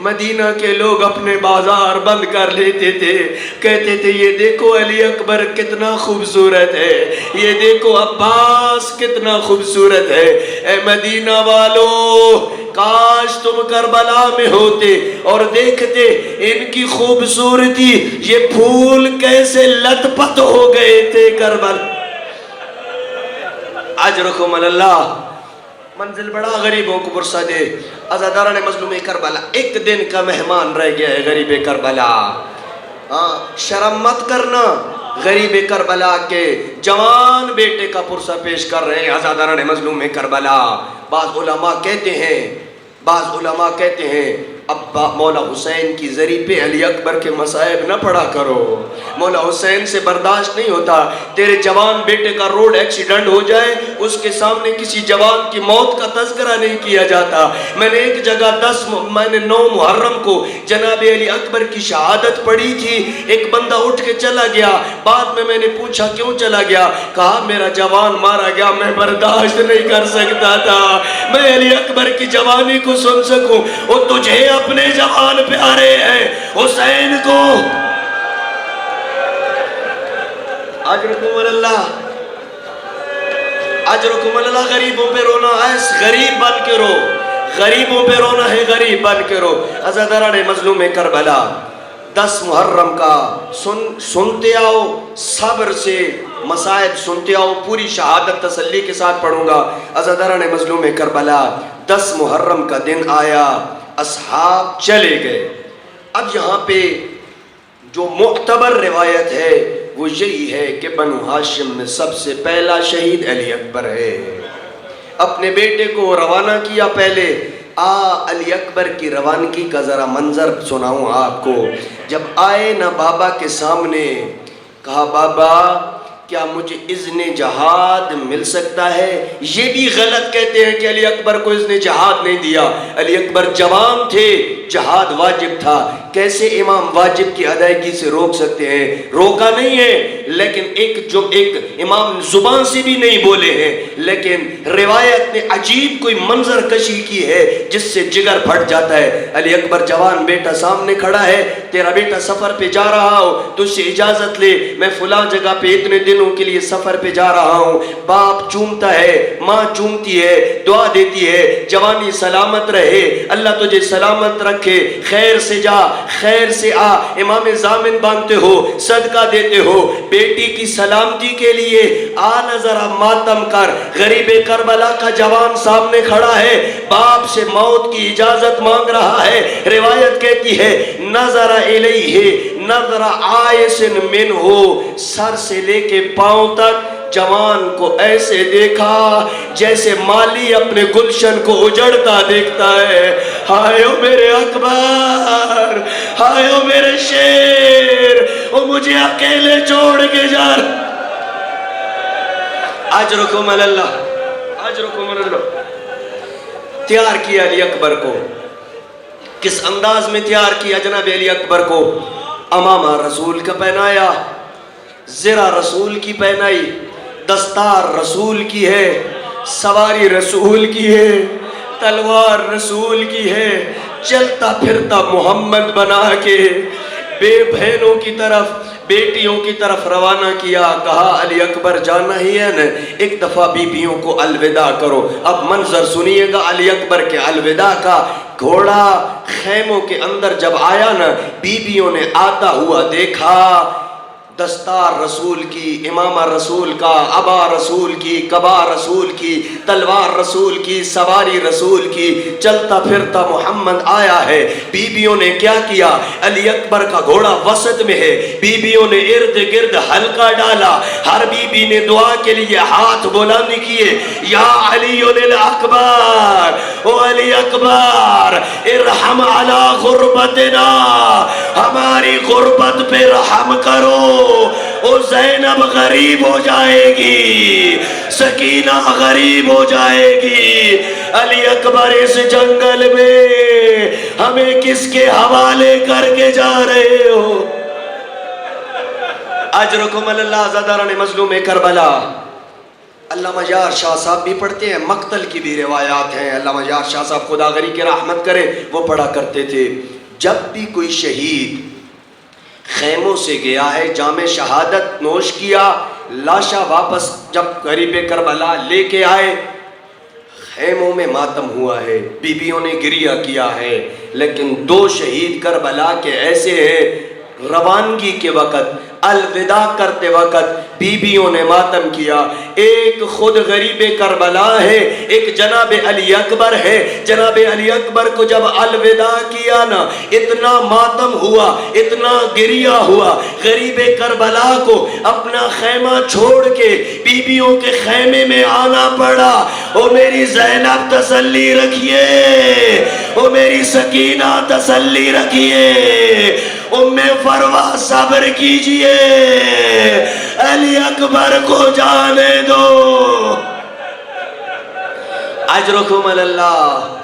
مدینہ کے لوگ اپنے بازار بند کر لیتے تھے، کہتے تھے یہ دیکھو علی اکبر کتنا خوبصورت ہے، یہ دیکھو عباس کتنا خوبصورت ہے۔ اے مدینہ والو، کاش تم کربلا میں ہوتے اور دیکھتے ان کی خوبصورتی، یہ پھول کیسے لت پت ہو گئے تھے کربلا۔ اجرکم اللہ۔ منزل بڑا غریبوں کو پرسہ دے۔ عزاداران مظلوم کربلا، ایک دن کا مہمان رہ گیا ہے غریب کربلا۔ شرم مت کرنا، غریب کربلا کے جوان بیٹے کا پرسہ پیش کر رہے ہیں عزاداران مظلوم کربلا۔ بعض علماء کہتے ہیں ابا مولا حسین کی ذریعے پہ علی اکبر کے مصائب نہ پڑھا کرو، مولا حسین سے برداشت نہیں ہوتا تیرے جوان بیٹے کا روڈ ایکسیڈنٹ ہو جائے، اس کے سامنے کسی جوان کی موت کا تذکرہ نہیں کیا جاتا۔ میں نے ایک جگہ 9 محرم کو جناب علی اکبر کی شہادت پڑھی تھی، ایک بندہ اٹھ کے چلا گیا، بعد میں نے پوچھا کیوں چلا گیا، کہا میرا جوان مارا گیا، میں برداشت نہیں کر سکتا تھا، میں علی اکبر کی جوانی کو سن سکوں، وہ تجھے اپنے جوان پیارے ہیں، حسین کو اجرکم اللہ، اجرکم اللہ۔ غریبوں پہ رونا ایس غریب بن کے رو، غریبوں پہ رونا ہے غریب بن کے رو۔ عزاداران مظلوم کربلا، 10 محرم کا سنتے آؤ صبر سے، مصائب سنتے آؤ، پوری شہادت تسلی کے ساتھ پڑھوں گا۔ عزاداران مظلوم کربلا، 10 محرم کا دن آیا، اصحاب چلے گئے۔ اب یہاں پہ جو معتبر روایت ہے وہ یہی ہے کہ بنو ہاشم میں سب سے پہلا شہید علی اکبر ہے۔ اپنے بیٹے کو روانہ کیا پہلے۔ علی اکبر کی روانگی کا ذرا منظر سناؤں آپ کو۔ جب آئے نا بابا کے سامنے، کہا بابا کیا مجھے اذن جہاد مل سکتا ہے؟ یہ بھی غلط کہتے ہیں کہ علی اکبر کو اذن جہاد نہیں دیا، علی اکبر جوان تھے، جہاد واجب تھا، کیسے امام واجب کی ادائیگی سے روک سکتے ہیں؟ روکا نہیں ہے، لیکن ایک امام زبان سے بھی نہیں بولے ہیں، لیکن روایت نے عجیب کوئی منظر کشی کی ہے جس سے جگر پھٹ جاتا ہے۔ علی اکبر جوان بیٹا سامنے کھڑا ہے، تیرا بیٹا سفر پہ جا رہا ہو، تجھ سے اجازت لے، میں فلاں جگہ پہ اتنے دنوں کے لیے سفر پہ جا رہا ہوں۔ باپ چومتا ہے، ماں چومتی ہے، دعا دیتی ہے جوانی سلامت رہے، اللہ تجھے سلامت رکھے، خیر سے جا خیر سے آ، امام ضامن باندھتے ہو، صدقہ دیتے ہو، بیٹی کی سلامتی کے لیے آ نہ ذرا ماتم کر۔ غریب کربلا کا جوان سامنے کھڑا ہے، باپ سے موت کی اجازت مانگ رہا ہے۔ روایت کہتی ہے نظر الیہ نظر عائس منہ، سر سے لے کے پاؤں تک جوان کو ایسے دیکھا جیسے مالی اپنے گلشن کو اجڑتا دیکھتا ہے۔ ہائے او میرے اکبر، ہائے او میرے شیر، وہ مجھے اکیلے چھوڑ کے جا رہا۔ اجرکم اللہ، اجرکم اللہ۔ تیار کیا علی اکبر کو، کس انداز میں تیار کیا جناب علی اکبر کو؟ امامہ رسول کا پہنایا، زرہ رسول کی پہنائی، دستار رسول کی ہے، سواری رسول کی ہے، تلوار رسول کی ہے، چلتا پھرتا محمد بنا کے بے بہنوں کی طرف، بیٹیوں کی طرف روانہ کیا۔ کہا علی اکبر جانا ہی ہے نا، ایک دفعہ بیویوں کو الوداع کرو۔ اب منظر سنیے گا علی اکبر کے الوداع کا۔ گھوڑا خیموں کے اندر جب آیا نا، بیویوں نے آتا ہوا دیکھا، دستار رسول کی، امامہ رسول کا، ابا رسول کی، قبا رسول کی، تلوار رسول کی، سواری رسول کی، چلتا پھرتا محمد آیا ہے۔ بیویوں نے کیا کیا؟ علی اکبر کا گھوڑا وسط میں ہے، بیویوں نے ارد گرد حلقہ ڈالا، ہر بیوی نے دعا کے لیے ہاتھ بلند کیے، یا علی الاکبر، او علی اکبر ارحم علی غربتنا، ہماری غربت پہ رحم کرو۔ او زینب غریب ہو جائے گی، سکینہ غریب ہو جائے گی، علی اکبر اس جنگل میں ہمیں کس کے حوالے کر کے جا رہے ہو؟ اجرکم اللہ۔ عزاداران مظلوم کربلا، علامہ یار شاہ صاحب بھی پڑھتے ہیں، مقتل کی بھی روایات ہیں، علامہ یار شاہ صاحب خدا غنی کی رحمت کرے، وہ پڑھا کرتے تھے۔ جب بھی کوئی شہید خیموں سے گیا ہے، جام شہادت نوش کیا، لاشا واپس جب قریب کربلا لے کے آئے، خیموں میں ماتم ہوا ہے، بیویوں نے گریہ کیا ہے، لیکن 2 شہید کربلا کے ایسے ہیں، روانگی کے وقت، الوداع کرتے وقت بیویوں نے ماتم کیا۔ ایک خود غریب کربلا ہے، ایک جناب علی اکبر ہے۔ جناب علی اکبر کو جب الوداع کیا نا، اتنا ماتم ہوا، اتنا گریہ ہوا، غریب کربلا کو اپنا خیمہ چھوڑ کے بیویوں کے خیمے میں آنا پڑا۔ او میری زینب تسلی رکھیے، او میری سکینہ تسلی رکھیے، ام فروہ صبر کیجئے، علی اکبر کو جانے دو۔ اجرکم اللہ۔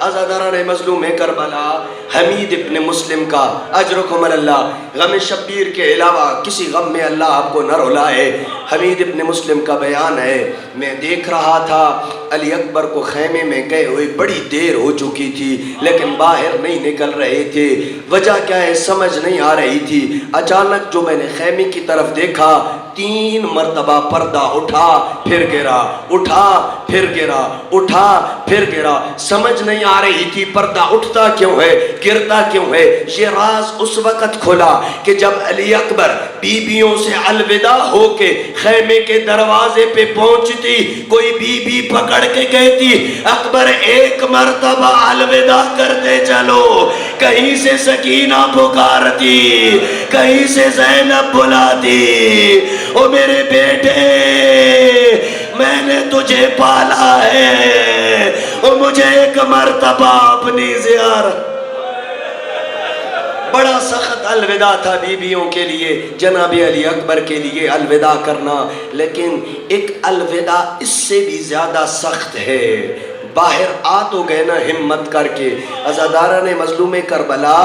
عزاداران مظلوم کربلا، حمید ابن مسلم کا اجرکم اللہ، غم شبیر کے علاوہ کسی غم میں اللہ آپ کو نہ رلائے۔ حمید ابن مسلم کا بیان ہے، میں دیکھ رہا تھا علی اکبر کو خیمے میں گئے ہوئے بڑی دیر ہو چکی تھی، لیکن باہر نہیں نکل رہے تھے، وجہ کیا ہے سمجھ نہیں آ رہی تھی۔ اچانک جو میں نے خیمے کی طرف دیکھا، 3 مرتبہ پردہ اٹھا پھر گرا، اٹھا پھر گرا، اٹھا پھر گرا، سمجھ نہیں آ رہی تھی پردہ اٹھتا کیوں ہے، گرتا کیوں ہے۔ یہ راز اس وقت کھلا کہ جب علی اکبر بیویوں سے الوداع ہو کے خیمے کے دروازے پہ پہنچتی، کوئی بی بی پکڑ کے کہتی اکبر ایک مرتبہ الوداع کرتے چلو، کہیں سے سکینہ پکارتی، کہیں سے زینب بلاتی، او میرے بیٹے میں نے تجھے پالا ہے، او مجھے ایک مرتبہ اپنی زیارت۔ بڑا سخت الوداع تھا بیویوں کے لیے، جناب علی اکبر کے لیے الوداع کرنا، لیکن ایک الوداع اس سے بھی زیادہ سخت ہے۔ باہر آ تو گئے نا ہمت کر کے۔ عزاداران مظلوم کربلا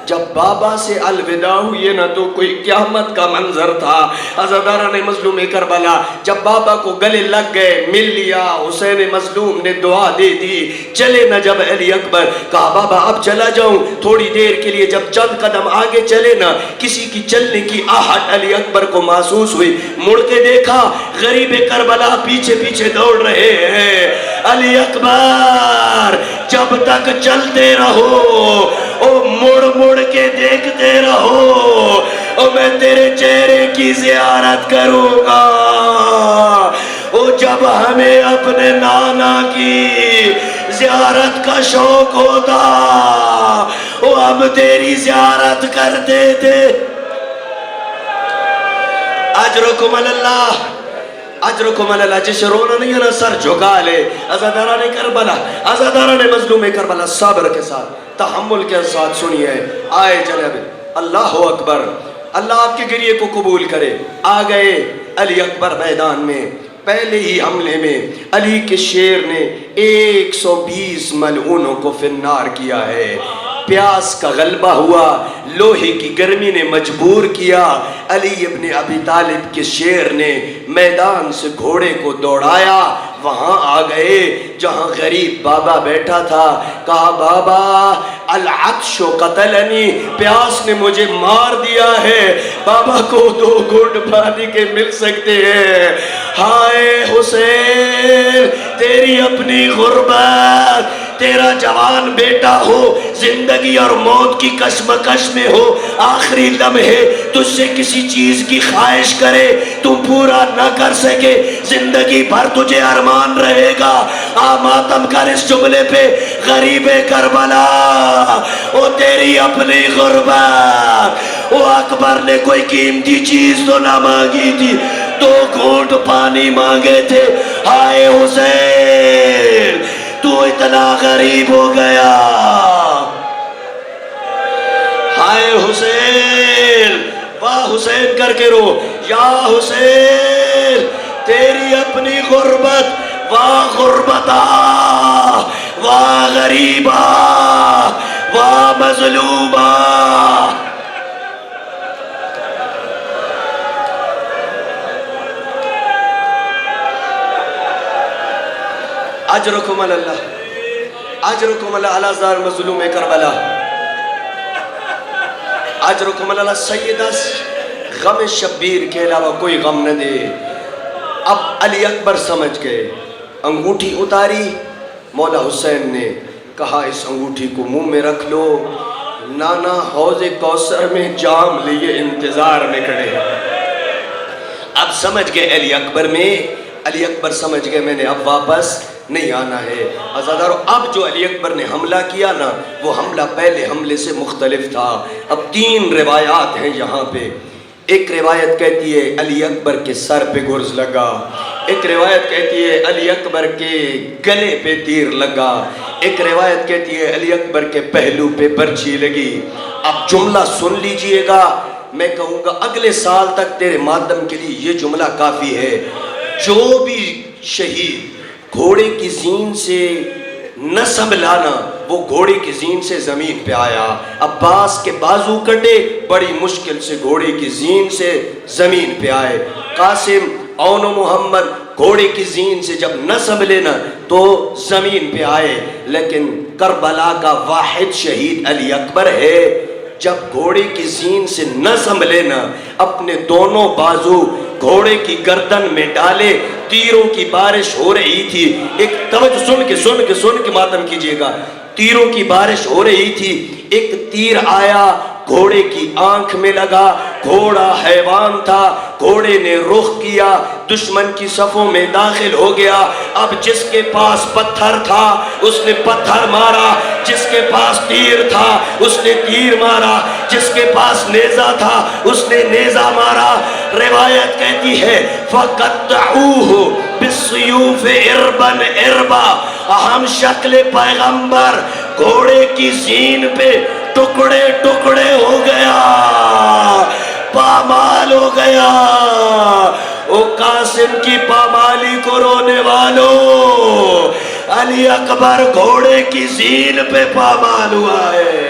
جب بابا سے الوداع ہوئی نا تو کوئی قیامت کا منظر تھا۔ عزاداران مظلوم کربلا جب بابا کو گلے لگ گئے، مل لیا، حسین مظلوم نے دعا دے دی، چلے نا جب علی اکبر، کہا بابا اب چلا جاؤں تھوڑی دیر کے لیے۔ جب چند قدم آگے چلے نا، کسی کی چلنے کی آہٹ علی اکبر کو محسوس ہوئی، مڑ کے دیکھا غریب کربلا پیچھے پیچھے دوڑ رہے ہیں۔ علی اکبر جب تک چلتے رہو، او مڑ مڑ کے دیکھتے رہو، او میں تیرے چہرے کی زیارت کروں گا۔ او جب ہمیں اپنے نانا کی زیارت کا شوق ہوتا، او ہم تیری زیارت کرتے تھے۔ اجرکم اللہ، اجرکم اللہ۔ جسے رونا نہیں ہے نا سر جھکا لے۔ عزاداران کربلا، عزاداران مظلوم کربلا صبر کے ساتھ، تحمل کے ساتھ سنیے۔ آئے جناب اللہ اکبر، اللہ آپ کے گریے کو قبول کرے۔ آ گئے علی اکبر میدان میں۔ پہلے ہی حملے میں علی کے شیر نے 120 ملعونوں کو فی النار کیا ہے۔ پیاس کا غلبہ ہوا، لوہے کی گرمی نے مجبور کیا۔ علی ابن ابی طالب کے شیر نے میدان سے گھوڑے کو دوڑایا، وہاں آ گئے جہاں غریب بابا بیٹھا تھا۔ کہا بابا العطش قتلنی، پیاس نے مجھے مار دیا ہے، بابا کو 2 گھونٹ پانی کے مل سکتے ہیں۔ ہائے حسین تیری اپنی غربت، تیرا جوان بیٹا ہو، زندگی اور موت کی کشمکش میں ہو، آخری لمحے تجھ سے کسی چیز کی خواہش کرے تو پورا نہ کر سکے، زندگی بھر تجھے ارمان رہے گا۔ ماتم کر اس جملے پہ غریب کربلا، او تیری اپنی غربت۔ او اکبر نے کوئی قیمتی چیز تو نہ مانگی تھی، 2 گھونٹ پانی مانگے تھے۔ ہائے حسین تو اتنا غریب ہو گیا، ہائے حسین، واہ حسین کر کے رو، یا حسین تیری اپنی غربت، واہ غربتا، واہ غریبا، واہ مظلومہ۔ اجرکم اللہ، اجرکم اللہ علی زار مظلوم کربلا۔ اجرکم اللہ سیدہ غم شبیر کے علاوہ کوئی غم نہ دے۔ اب علی اکبر سمجھ گئے، انگوٹھی اتاری، مولا حسین نے کہا اس انگوٹھی کو منہ میں رکھ لو، نانا حوض کوثر میں جام لیے انتظار میں کھڑے ہیں۔ اب سمجھ گئے علی اکبر میں، علی اکبر سمجھ گئے میں نے اب واپس نہیں آنا ہے۔ عزادارو اب جو علی اکبر نے حملہ کیا نا، وہ حملہ پہلے حملے سے مختلف تھا۔ اب 3 روایات ہیں یہاں پہ۔ ایک روایت کہتی ہے علی اکبر کے سر پہ گرز لگا، ایک روایت کہتی ہے علی اکبر کے گلے پہ تیر لگا، ایک روایت کہتی ہے علی اکبر کے پہلو پہ برچھی لگی۔ اب جملہ سن لیجئے گا، میں کہوں گا اگلے سال تک تیرے ماتم کے لیے یہ جملہ کافی ہے۔ جو بھی شہید گھوڑے کی زین سے نہ سنبھلانا، وہ گھوڑے کی زین سے زمین پہ آیا۔ عباس کے بازو کٹے، بڑی مشکل سے گھوڑے کی زین سے زمین پہ آئے۔ قاسم، اون و محمد گھوڑے کی زین سے جب نہ سنبھلے نا تو زمین پہ آئے۔ لیکن کربلا کا واحد شہید علی اکبر ہے، جب گھوڑے کی زین سے نہ سنبھلے نا، اپنے دونوں بازو گھوڑے کی گردن میں ڈالے، تیروں کی بارش ہو رہی تھی۔ ایک توجہ سن کے ماتم کیجئے گا، تیروں کی بارش ہو رہی تھی، ایک تیر آیا گھوڑے کی آنکھ میں لگا، گھوڑا حیوان تھا، گھوڑے نے رخ کیا، دشمن کی صفوں میں داخل ہو گیا۔ اب جس کے پاس پتھر تھا اس نے پتھر مارا، جس کے پاس تیر تھا اس نے تیر مارا، جس کے پاس نیزہ تھا اس نے نیزہ مارا۔ روایت کہتی ہے فَقَطَّعُوهُ بِالسُّيُوفِ عِرْبًا عِرْبًا، ہم شکل پیغمبر گھوڑے کی زین پہ ٹکڑے ٹکڑے ہو گیا، پامال ہو گیا۔ او قاسم کی پامالی کو رونے والوں، علی اکبر گھوڑے کی زین پہ پامال ہوا ہے۔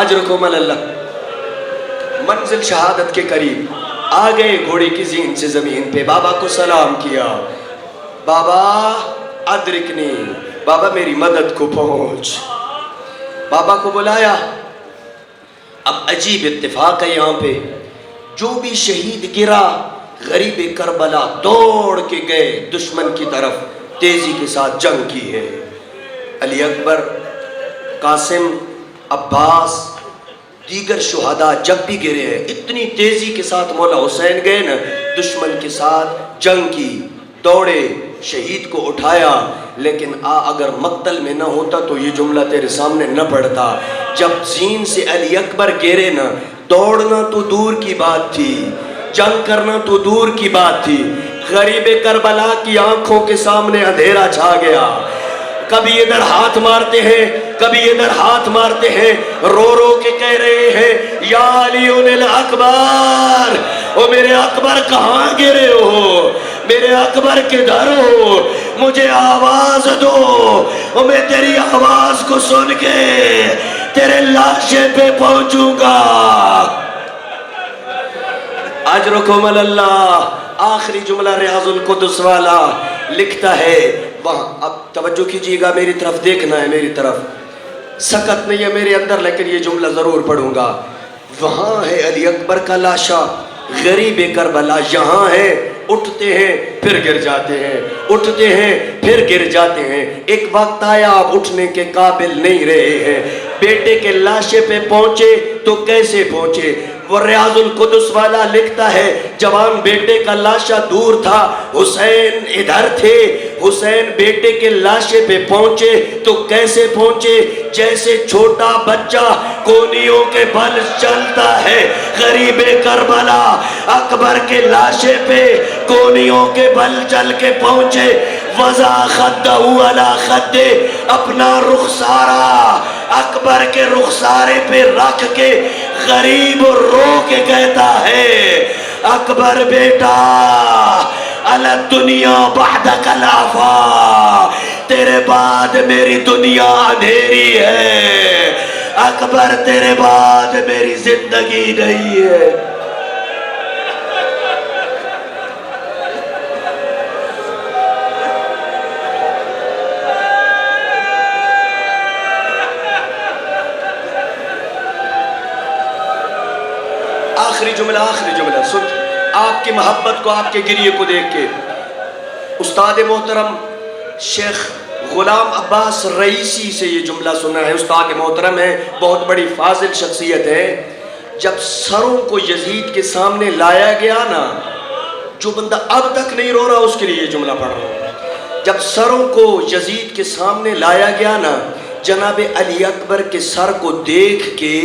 اجرکم اللہ، منزل شہادت کے قریب آ گئے، گھوڑے کی زین سے زمین پہ بابا کو سلام کیا، بابا ادرکنی، بابا میری مدد کو پہنچ۔ بابا کو بلایا۔ اب عجیب اتفاق ہے یہاں پہ، جو بھی شہید گرا غریب کربلا دوڑ کے گئے دشمن کی طرف، تیزی کے ساتھ جنگ کی ہے۔ علی اکبر، قاسم، عباس، دیگر شہداء جب بھی گرے ہیں، اتنی تیزی کے ساتھ مولا حسین گئے نا، دشمن کے ساتھ جنگ کی، دوڑے، شہید کو اٹھایا۔ لیکن اگر مقتل میں نہ ہوتا تو یہ جملہ تیرے سامنے نہ پڑتا۔ جب زین سے علی اکبر گرے نا، دوڑنا تو دور کی بات تھی، جنگ کرنا تو دور کی بات تھی، غریب کربلا کی آنکھوں کے سامنے اندھیرا چھا گیا۔ کبھی ادھر ہاتھ مارتے ہیں، کبھی ادھر ہاتھ مارتے ہیں، رو رو کے کہہ رہے ہیں یا علی الاکبر، او میرے اکبر کہاں گرے ہو، میرے اکبر کدھر ہو، مجھے آواز دو، او میں تیری آواز کو سن کے تیرے لاشے پہ پہنچوں گا۔ اجرکم اللہ، آخری جملہ ریاض القدس والا لکھتا ہے وہاں۔ اب توجہ کیجئے گا، میری طرف دیکھنا ہے، میری طرف سکت نہیں ہے میرے اندر، لیکن یہ جملہ ضرور پڑھوں گا۔ وہاں ہے علی اکبر کا لاشا، غریب کربلا یہاں ہے، اٹھتے ہیں پھر گر جاتے ہیں، اٹھتے ہیں پھر گر جاتے ہیں۔ ایک وقت آیا آپ اٹھنے کے قابل نہیں رہے ہیں، بیٹے کے لاشے پہ پہنچے تو کیسے پہنچے؟ وہ ریاض القدس والا لکھتا ہے جوان بیٹے کا لاشا دور تھا، حسین ادھر تھے، حسین بیٹے کے لاشے پہ پہنچے تو کیسے پہنچے؟ جیسے چھوٹا بچہ کونیوں کے بل چلتا ہے، غریب کربلا اکبر کے لاشے پہ کونیوں کے بل چل کے پہنچے۔ وضع خدہ علی خدہ، اپنا رخسارہ اکبر کے رخسارے پہ رکھ کے غریب رو کے کہتا ہے اکبر بیٹا علی دنیا بعدک العفا، تیرے بعد میری دنیا اندھیری ہے، اکبر تیرے بعد میری زندگی نہیں ہے۔ آخری جملہ سن، آپ کی محبت کو، آپ کے گریے کو دیکھ کے استاد محترم شیخ غلام عباس رئیسی سے یہ جملہ سنا ہے. استاد محترم ہے، بہت بڑی فاضل شخصیت ہے. جب سروں کو یزید کے سامنے لایا گیا نا، جو بندہ اب تک نہیں رو رہا اس کے لیے یہ جملہ پڑھ رہا ہوں. جب سروں کو یزید کے سامنے لایا گیا نا، جناب علی اکبر کے سر کو دیکھ کے،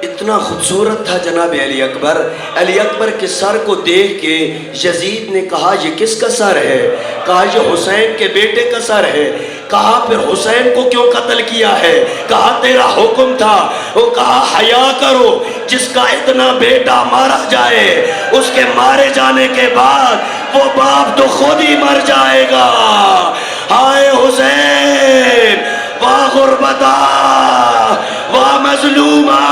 اتنا خوبصورت تھا جناب علی اکبر کے سر کو دیکھ کے یزید نے کہا یہ کس کا سر ہے؟ کہا یہ حسین کے بیٹے کا سر ہے. کہا پھر حسین کو کیوں قتل کیا ہے؟ کہا تیرا حکم تھا. وہ کہا حیا کرو، جس کا اتنا بیٹا مارا جائے، اس کے مارے جانے کے بعد وہ باپ تو خود ہی مر جائے گا. ہائے حسین، واہ غربتا، واہ مظلومہ،